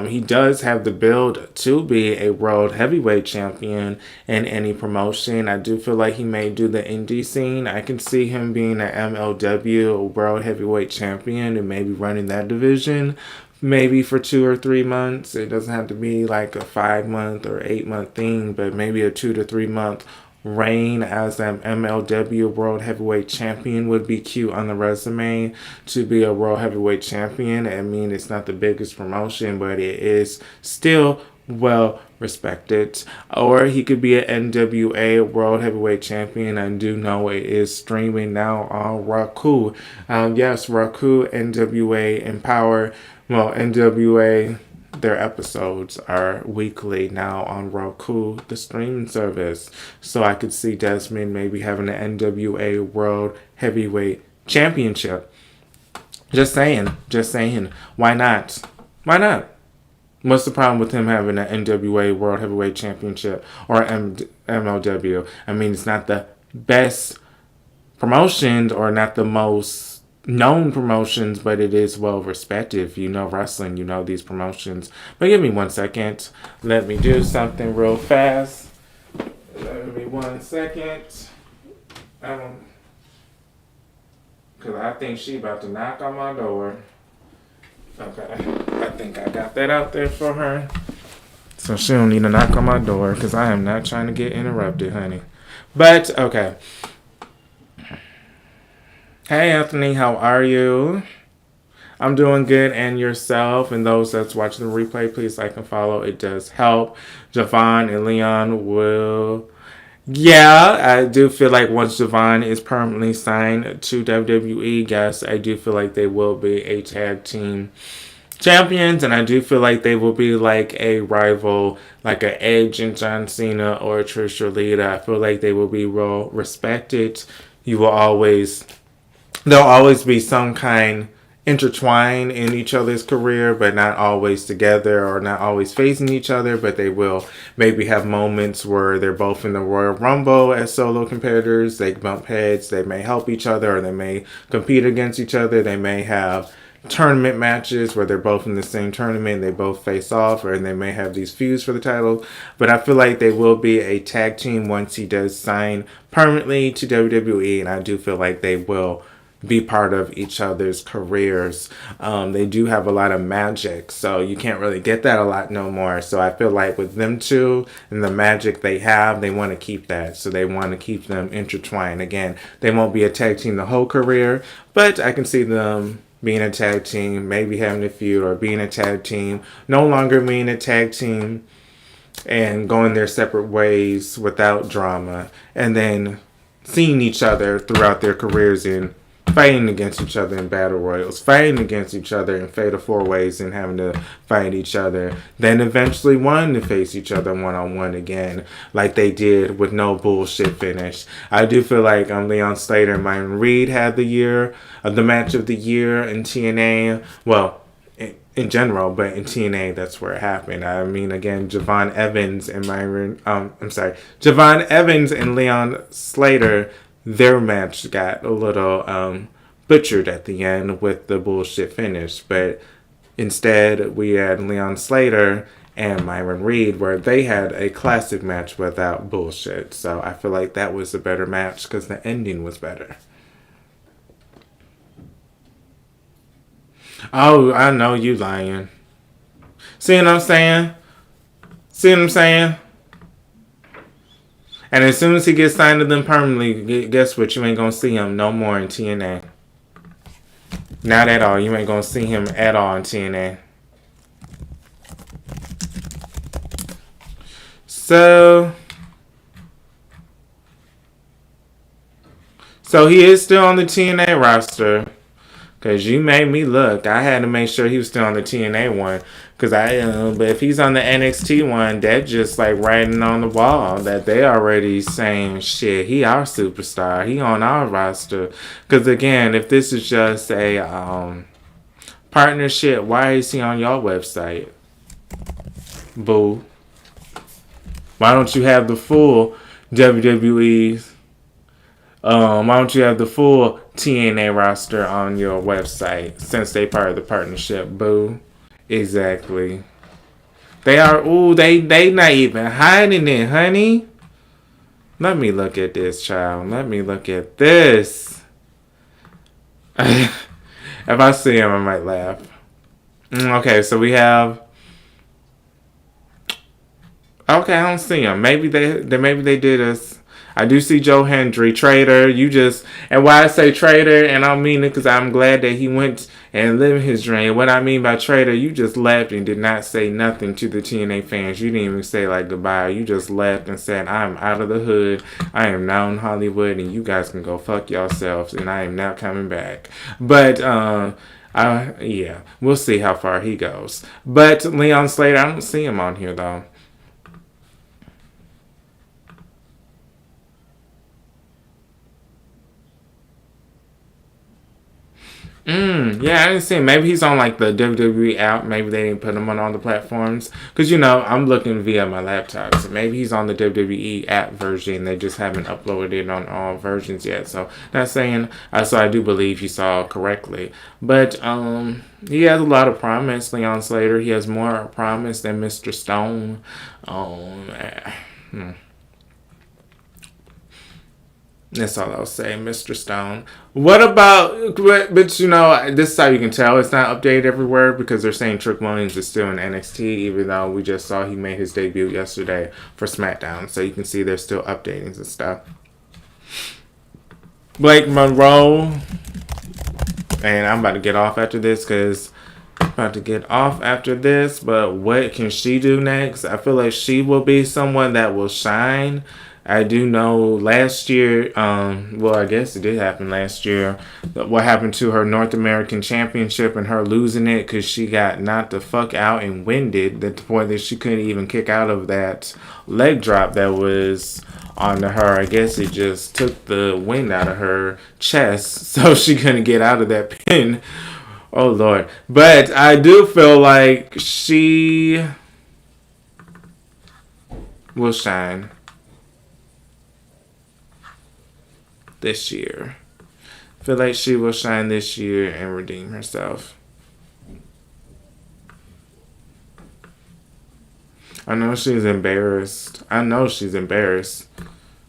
He does have the build to be a world heavyweight champion in any promotion. I do feel like he may do the indie scene. I can see him being an MLW world heavyweight champion and maybe running that division. Maybe for 2 or 3 months. It doesn't have to be like a 5-month or 8-month thing, but maybe a 2 to 3 month reign as an MLW World Heavyweight Champion would be cute on the resume. To be a World Heavyweight Champion, I mean, it's not the biggest promotion, but it is still well respected. Or he could be an NWA World Heavyweight Champion. I do know it is streaming now on Roku. Yes, Roku, NWA, Empower. Well, NWA, their episodes are weekly now on Roku, the streaming service. So I could see Desmond maybe having an NWA World Heavyweight Championship. Just saying. Why not? Why not? What's the problem with him having an NWA World Heavyweight Championship or MLW? I mean, it's not the best promotions or not the most known promotions, but it is well respected. If you know wrestling, you know these promotions. But give me 1 second. Let me do something real fast. Let me 1 second. Because I think she about to knock on my door. Okay. I think I got that out there for her. So she don't need to knock on my door because I am not trying to get interrupted, honey. But, okay. Hey Anthony, how are you? I'm doing good, and yourself? And those that's watching the replay, please like and follow. It does help. Javon and Leon will... Yeah, I do feel like once Javon is permanently signed to WWE, yes, I do feel like they will be a tag team champions, and I do feel like they will be like a rival, like an Edge and John Cena or Trish or Lita. I feel like they will be well respected. There'll always be some kind intertwined in each other's career, but not always together or not always facing each other, but they will maybe have moments where they're both in the Royal Rumble as solo competitors. They bump heads, they may help each other, or they may compete against each other. They may have tournament matches where they're both in the same tournament, they both face off, or they may have these feuds for the title. But I feel like they will be a tag team once he does sign permanently to WWE, and I do feel like they will be part of each other's careers. They do have a lot of magic, so you can't really get that a lot no more. So I feel like with them two and the magic they have, they want to keep that. So they want to keep them intertwined. Again, they won't be a tag team the whole career, but I can see them being a tag team, maybe having a feud, or being a tag team, no longer being a tag team, and going their separate ways without drama, and then seeing each other throughout their careers in fighting against each other in battle royals, fighting against each other in fatal four ways and having to fight each other, then eventually wanting to face each other one-on-one again, like they did with no bullshit finish. I do feel like Leon Slater and Myron Reed had the match of the year in TNA. Well, in general, but in TNA, that's where it happened. I mean, again, Javon Evans and Leon Slater, their match got a little butchered at the end with the bullshit finish. But instead, we had Leon Slater and Myron Reed, where they had a classic match without bullshit. So I feel like that was a better match because the ending was better. Oh, I know you lying. See what I'm saying? See what I'm saying? And as soon as he gets signed to them permanently, guess what? You ain't gonna see him no more in TNA. Not at all. You ain't gonna see him at all in TNA. So he is still on the TNA roster. Because you made me look. I had to make sure he was still on the TNA one. Because but if he's on the NXT one, that's just like writing on the wall that they already saying, shit, he our superstar. He on our roster. Because again, if this is just a partnership, why is he on your website? Boo. Why don't you have the full WWE's? Why don't you have the full TNA roster on your website since they part of the partnership? Boo. Exactly. They are, they not even hiding it, honey. Let me look at this, child. Let me look at this. If I see him, I might laugh. Okay, so we have. Okay, I don't see him. Maybe they did us. I do see Joe Hendry, traitor. And why I say traitor, and I don't mean it because I'm glad that he went and lived his dream. What I mean by traitor, you just left and did not say nothing to the TNA fans. You didn't even say like goodbye. You just left and said, I'm out of the hood. I am now in Hollywood and you guys can go fuck yourselves and I am not coming back. But, yeah, we'll see how far he goes. But Leon Slater, I don't see him on here though. Yeah, I didn't see him. Maybe he's on like the WWE app. Maybe they didn't put him on all the platforms. Because, I'm looking via my laptop. So maybe he's on the WWE app version. They just haven't uploaded it on all versions yet. So, not saying. So, I do believe you saw correctly. But, he has a lot of promise, Leon Slater. He has more promise than Mr. Stone. That's all I'll say, Mr. Stone. What about, but this is how you can tell it's not updated everywhere because they're saying Trick Williams is still in NXT, even though we just saw he made his debut yesterday for SmackDown. So you can see they're still updating and stuff. Blake Monroe, and I'm about to get off after this but what can she do next? I feel like she will be someone that will shine. I do know last year, I guess it did happen last year, what happened to her North American Championship and her losing it because she got knocked the fuck out and winded at the point that she couldn't even kick out of that leg drop that was onto her. I guess it just took the wind out of her chest so she couldn't get out of that pin. Oh, Lord. But I do feel like she will shine this year. I feel like she will shine this year and redeem herself. I know she's embarrassed.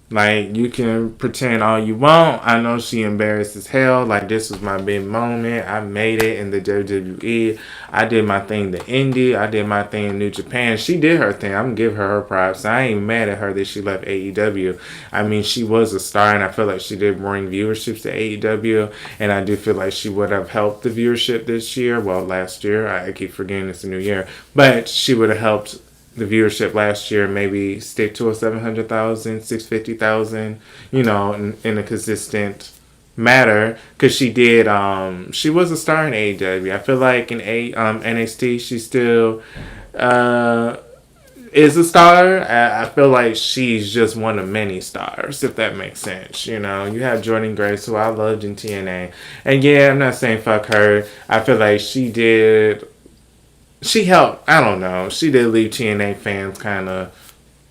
Like, you can pretend all you want. I know she embarrassed as hell. Like, this was my big moment. I made it in the WWE. I did my thing the indie. I did my thing in New Japan. She did her thing. I'm going to give her props. I ain't mad at her that she left AEW. I mean, she was a star, and I feel like she did bring viewerships to AEW. And I do feel like she would have helped the viewership this year. Well, last year. I keep forgetting it's a new year. But she would have helped the viewership last year, maybe stick to a 700,000, 650,000, in a consistent matter because she did. She was a star in AEW. I feel like in NXT she still uh is a star. I feel like she's just one of many stars, if that makes sense. You know, you have Jordan Grace, who I loved in TNA, and yeah, I'm not saying fuck her. I feel like she did. She helped. I don't know. She did leave TNA fans kind of.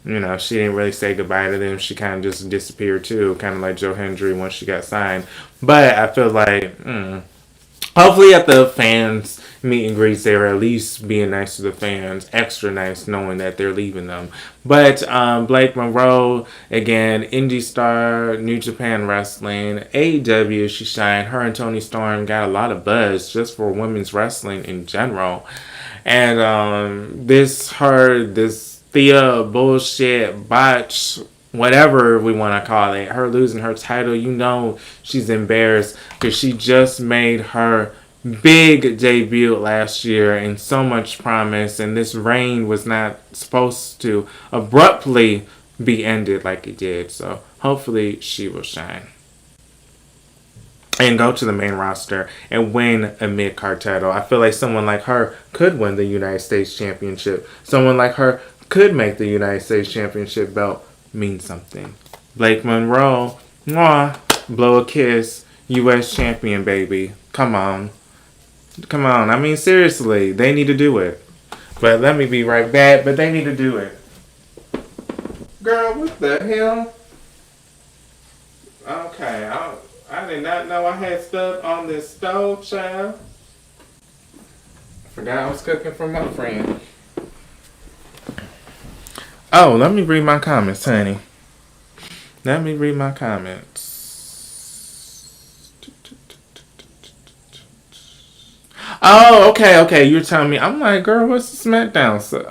You know, she didn't really say goodbye to them. She kind of just disappeared too, kind of like Joe Hendry once she got signed. But I feel like, hopefully at the fans meet and greets, they're at least being nice to the fans, extra nice, knowing that they're leaving them. But Blake Monroe, again, indie star, New Japan Wrestling, AEW, she shined. Her and Toni Storm got a lot of buzz just for women's wrestling in general. And this Thea bullshit botch, whatever we want to call it, her losing her title, you know she's embarrassed because she just made her big debut last year and so much promise, and this reign was not supposed to abruptly be ended like it did. So hopefully she will shine and go to the main roster and win a mid-card title. I feel like someone like her could win the United States Championship. Someone like her could make the United States Championship belt mean something. Blake Monroe, mwah, blow a kiss, U.S. champion, baby. Come on. Come on. I mean, seriously, they need to do it. But let me be right back, but they need to do it. Girl, what the hell? Okay, I did not know I had stuff on this stove, child. Forgot I was cooking for my friend. Oh, let me read my comments, honey. Let me read my comments. Oh, okay. You're telling me. I'm like, girl, what's the SmackDown? So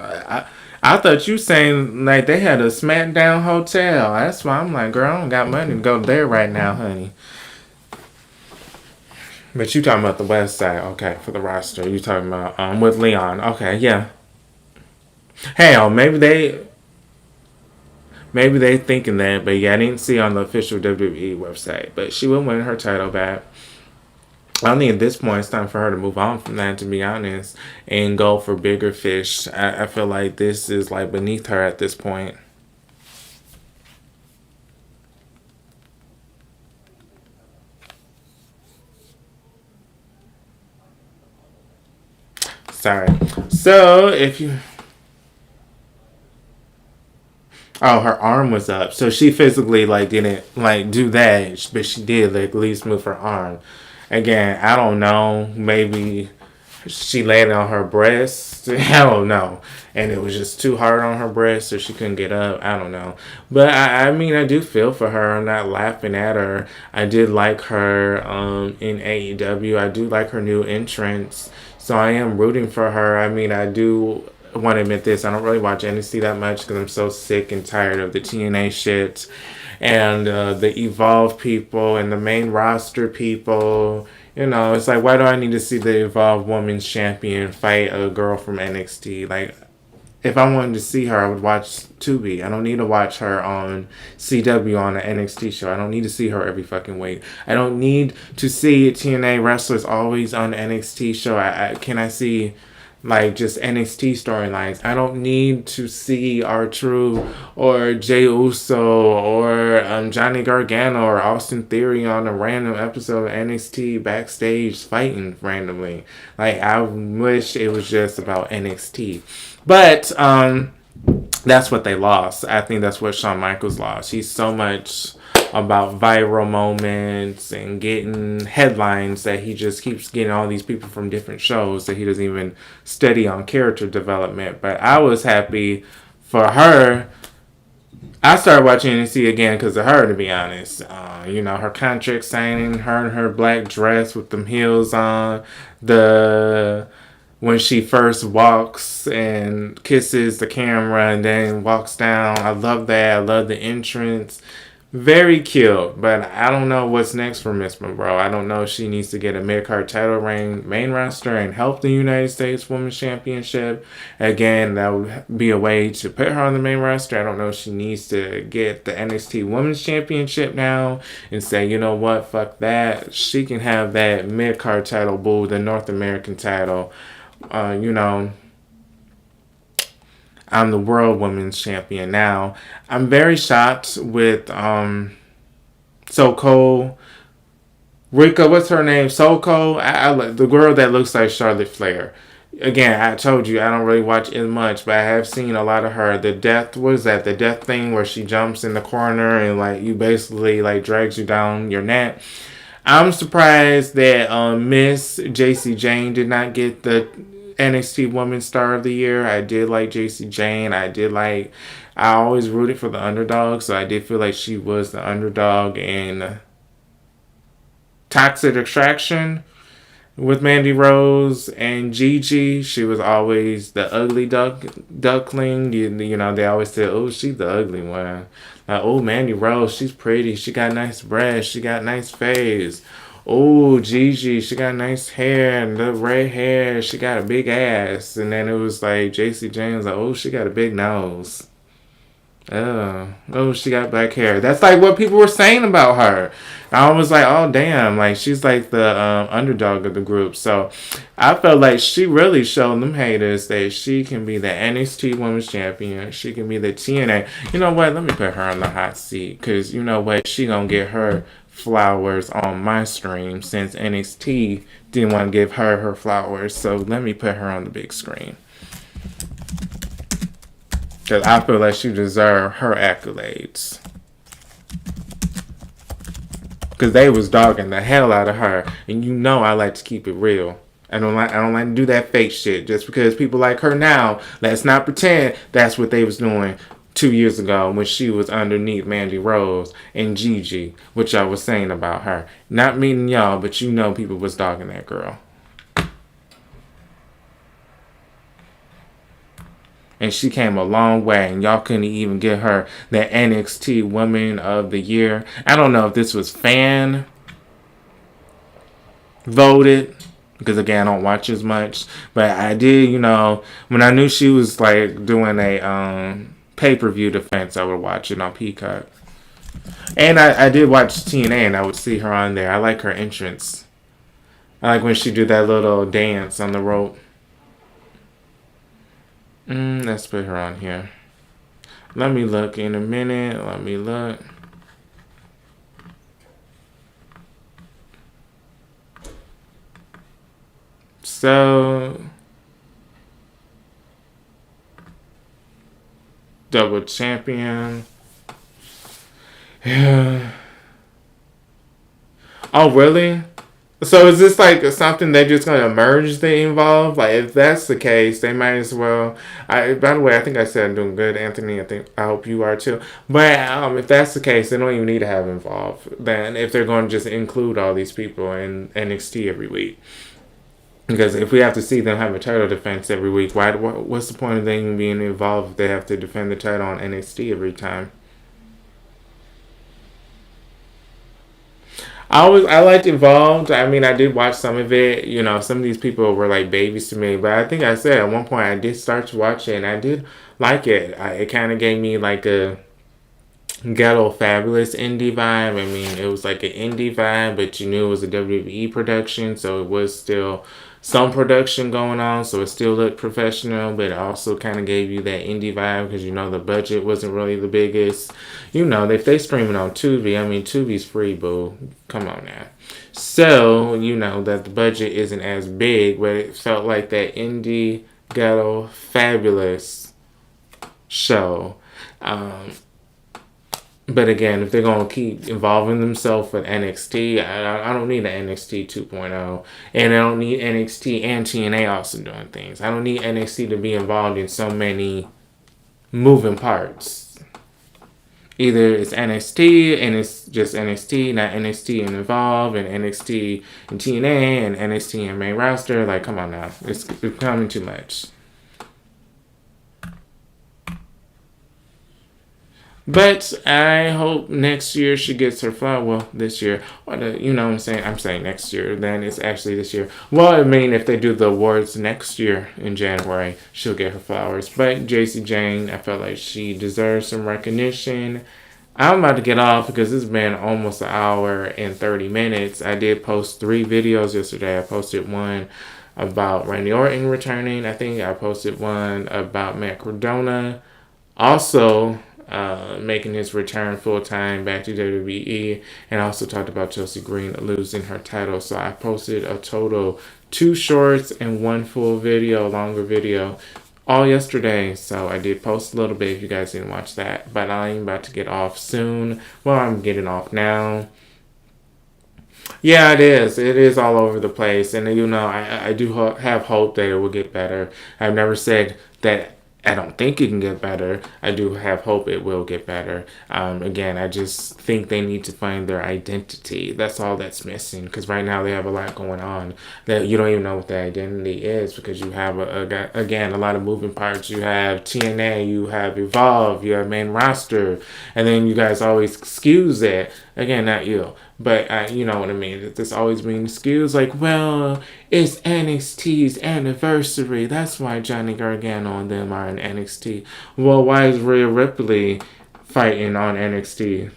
I thought you saying like they had a SmackDown hotel. That's why I'm like, girl, I don't got money to go there right now, honey. But you talking about the West Side, okay, for the roster. You talking about with Leon, okay, yeah. Hell, maybe they thinking that, but yeah, I didn't see on the official WWE website. But she will win her title back. I think at this point it's time for her to move on from that, to be honest, and go for bigger fish. I feel like this is like beneath her at this point. Sorry. So if you Oh, her arm was up. So she physically like didn't like do that, but she did like at least move her arm. Again, I don't know. Maybe she laid on her breast. I don't know. And it was just too hard on her breast so she couldn't get up. I don't know. But I mean, I do feel for her. I'm not laughing at her. I did like her in AEW. I do like her new entrance. So I am rooting for her. I mean, I do want to admit this. I don't really watch NXT that much because I'm so sick and tired of the TNA shit and the Evolve people and the main roster people. You know, it's like, why do I need to see the Evolve Women's Champion fight a girl from NXT? Like, if I wanted to see her, I would watch Tubi. I don't need to watch her on CW on an NXT show. I don't need to see her every fucking week. I don't need to see TNA wrestlers always on the NXT show. Can I see like just NXT storylines? I don't need to see R-Truth or Jey Uso or Johnny Gargano or Austin Theory on a random episode of NXT backstage fighting randomly. Like, I wish it was just about NXT. But that's what they lost. I think that's what Shawn Michaels lost. He's so much about viral moments and getting headlines that he just keeps getting all these people from different shows that he doesn't even study on character development. But I was happy for her. I started watching NXT again because of her, to be honest. You know, her contract signing, her in her black dress with them heels on, when she first walks and kisses the camera and then walks down. I love that. I love the entrance. Very cute, but I don't know what's next for Miss Monroe. I don't know if she needs to get a mid-card title reign main roster and help the United States Women's Championship. Again, that would be a way to put her on the main roster. I don't know if she needs to get the NXT Women's Championship now and say, you know what, fuck that. She can have that mid-card title, boo, the North American title. You know, I'm the World Women's Champion now. I'm very shocked with So Rika, what's her name? Soko, the girl that looks like Charlotte Flair. Again, I told you I don't really watch as much, but I have seen a lot of her. The death, what is that? The death thing where she jumps in the corner and like you basically like drags you down your neck. I'm surprised that Miss JC Jane did not get the NXT Women's Star of the Year. I did like JC Jane. I always rooted for the underdog, so I did feel like she was the underdog in Toxic Attraction with Mandy Rose and Gigi. She was always the ugly duckling. You know, they always said, oh, she's the ugly one. Like, oh, Mandy Rose, she's pretty. She got nice breasts. She got nice face. Oh, Gigi, she got nice hair and the red hair. She got a big ass. And then it was like JC James, like, oh, she got a big nose. Oh, she got black hair. That's like what people were saying about her. I was like, oh, damn. Like, she's like the underdog of the group. So I felt like she really showed them haters that she can be the NXT Women's Champion. She can be the TNA. You know what? Let me put her on the hot seat. Because you know what? She gonna get her flowers on my stream since NXT didn't want to give her flowers. So let me put her on the big screen. Because I feel like she deserves her accolades. Because they was dogging the hell out of her. And you know I like to keep it real. I don't like to do that fake shit. Just because people like her now, let's not pretend that's what they was doing 2 years ago when she was underneath Mandy Rose and Gigi, which I was saying about her. Not meaning y'all, but you know people was dogging that girl. And she came a long way, and y'all couldn't even get her the NXT Woman of the Year. I don't know if this was fan voted, because again, I don't watch as much. But I did, you know, when I knew she was like doing a pay-per-view defense, I would watch it on Peacock. And I did watch TNA, and I would see her on there. I like her entrance. I like when she do that little dance on the rope. Let's put her on here. Let me look in a minute. Let me look. So, double champion. Yeah. Oh, really? So is this like something they're just gonna merge they involve? Like if that's the case, they might as well. By the way, I think I said I'm doing good, Anthony. I hope you are too. But if that's the case, they don't even need to have involved. Then if they're going to just include all these people in NXT every week, because if we have to see them have a title defense every week, what's the point of them even being involved if they have to defend the title on NXT every time? I liked Evolved. I mean, I did watch some of it. You know, some of these people were like babies to me. But I think I said at one point I did start to watch it, and I did like it. It kind of gave me like a ghetto fabulous indie vibe. I mean, it was like an indie vibe, but you knew it was a WWE production, so it was still some production going on, so it still looked professional, but it also kind of gave you that indie vibe because you know the budget wasn't really the biggest. You know, if they streaming on Tubi, I mean Tubi's free, boo. Come on now. So you know that the budget isn't as big, but it felt like that indie ghetto fabulous show. But again, if they're going to keep involving themselves with NXT, I don't need an NXT 2.0. And I don't need NXT and TNA also doing things. I don't need NXT to be involved in so many moving parts. Either it's NXT and it's just NXT, not NXT and Evolve, and NXT and TNA, and NXT and main roster. Like, come on now. It's becoming too much. But I hope next year she gets her flower. Well, this year. You know what I'm saying? I'm saying next year. Then it's actually this year. Well, I mean, if they do the awards next year in January, she'll get her flowers. But JC Jane, I felt like she deserves some recognition. I'm about to get off because it's been almost an hour and 30 minutes. I did post 3 videos yesterday. I posted one about Randy Orton returning. I think I posted one about Matt Cardona. Also, making his return full time back to WWE, and also talked about Chelsea Green losing her title. So I posted a total 2 shorts and 1 full video, longer video, all yesterday. So I did post a little bit if you guys didn't watch that. But I'm about to get off soon. Well, I'm getting off now. Yeah, it is. It is all over the place. And, I do have hope that it will get better. I've never said that I don't think it can get better. I do have hope it will get better. Again, I just think they need to find their identity. That's all that's missing. Because right now they have a lot going on that you don't even know what the identity is, because you have, again, a lot of moving parts. You have TNA, you have Evolve, you have main roster. And then you guys always excuse it. Again, not you. But you know what I mean. There's always being excused like, well, it's NXT's anniversary. That's why Johnny Gargano and them are in NXT. Well, why is Rhea Ripley fighting on NXT?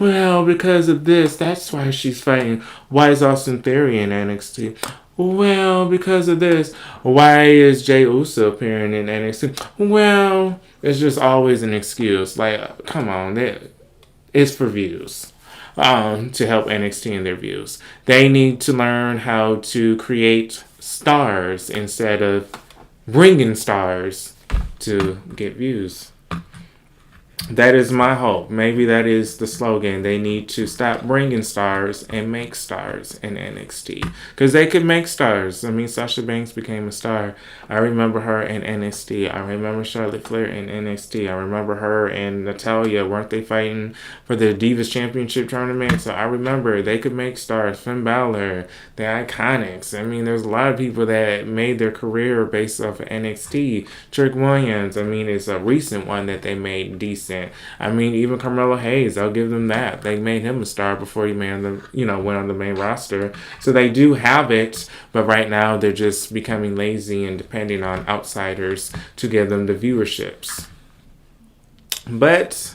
Well, because of this. That's why she's fighting. Why is Austin Theory in NXT? Well, because of this. Why is Jey Uso appearing in NXT? Well, it's just always an excuse. Like, come on, it's for views. To help NXT in their views. They need to learn how to create stars instead of bringing stars to get views. That is my hope. Maybe that is the slogan. They need to stop bringing stars and make stars in NXT. Because they could make stars. I mean, Sasha Banks became a star. I remember her in NXT. I remember Charlotte Flair in NXT. I remember her and Natalya. Weren't they fighting for the Divas Championship tournament? So I remember they could make stars. Finn Balor, the Iconics. I mean, there's a lot of people that made their career based off of NXT. Trick Williams, I mean, it's a recent one that they made decent. I mean, even Carmelo Hayes, I'll give them that. They made him a star before he went on the main roster. So they do have it, but right now they're just becoming lazy and depending on outsiders to give them the viewerships. But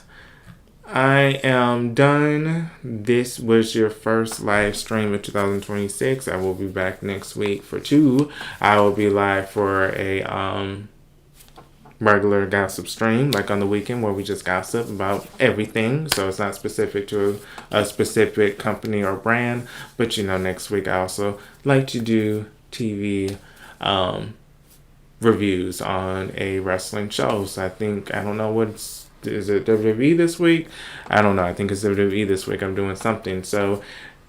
I am done. This was your first live stream of 2026. I will be back next week for 2. I will be live for a regular gossip stream, like on the weekend, where we just gossip about everything. So it's not specific to a specific company or brand. But next week I also like to do TV reviews on a wrestling show. So I don't know is it WWE this week? I don't know. I think it's WWE this week. I'm doing something. So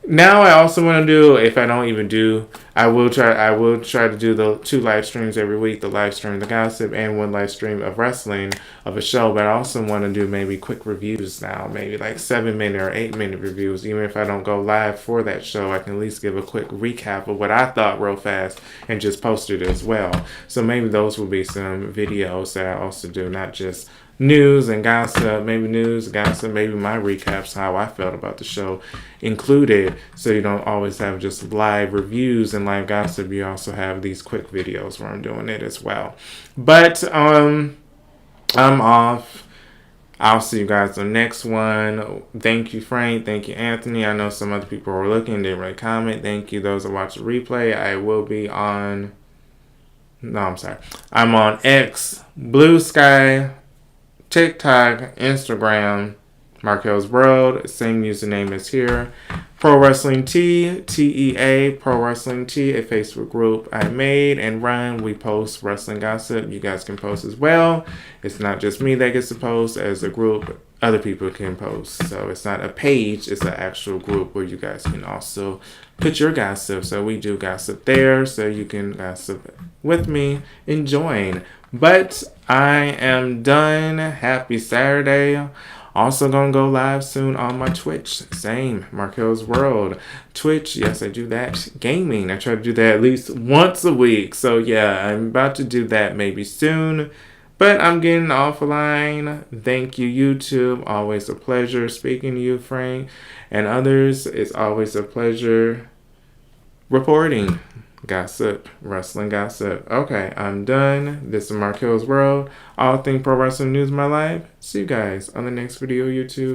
now I also want to do, if I don't even do, I will try to do the 2 live streams every week, the live stream, the gossip, and 1 live stream of wrestling of a show. But I also want to do maybe quick reviews now, maybe like 7-minute or 8-minute reviews. Even if I don't go live for that show, I can at least give a quick recap of what I thought real fast and just post it as well. So maybe those will be some videos that I also do, not just news and gossip, maybe news, gossip, maybe my recaps, how I felt about the show included. So you don't always have just live reviews and live gossip. You also have these quick videos where I'm doing it as well. But I'm off. I'll see you guys on the next one. Thank you, Frank. Thank you, Anthony. I know some other people were looking, didn't really comment. Thank you, those that watch the replay. I will be on... No, I'm sorry. I'm on X, Blue Sky, TikTok, Instagram, Marquelworld, same username as here. Pro Wrestling T, TEA, Pro Wrestling T, a Facebook group I made and run. We post wrestling gossip. You guys can post as well. It's not just me that gets to post. As a group, other people can post. So it's not a page, it's an actual group where you guys can also put your gossip. So we do gossip there, so you can gossip with me and join. But I am done. Happy Saturday. Also gonna go live soon on my Twitch. Same, Marquelworld. Twitch, yes, I do that. Gaming, I try to do that at least once a week. So yeah, I'm about to do that maybe soon. But I'm getting offline. Thank you, YouTube. Always a pleasure speaking to you, Frank, and others. It's always a pleasure reporting gossip, wrestling gossip. Okay, I'm done. This is Marquelworld. All things pro wrestling news in my life. See you guys on the next video, YouTube.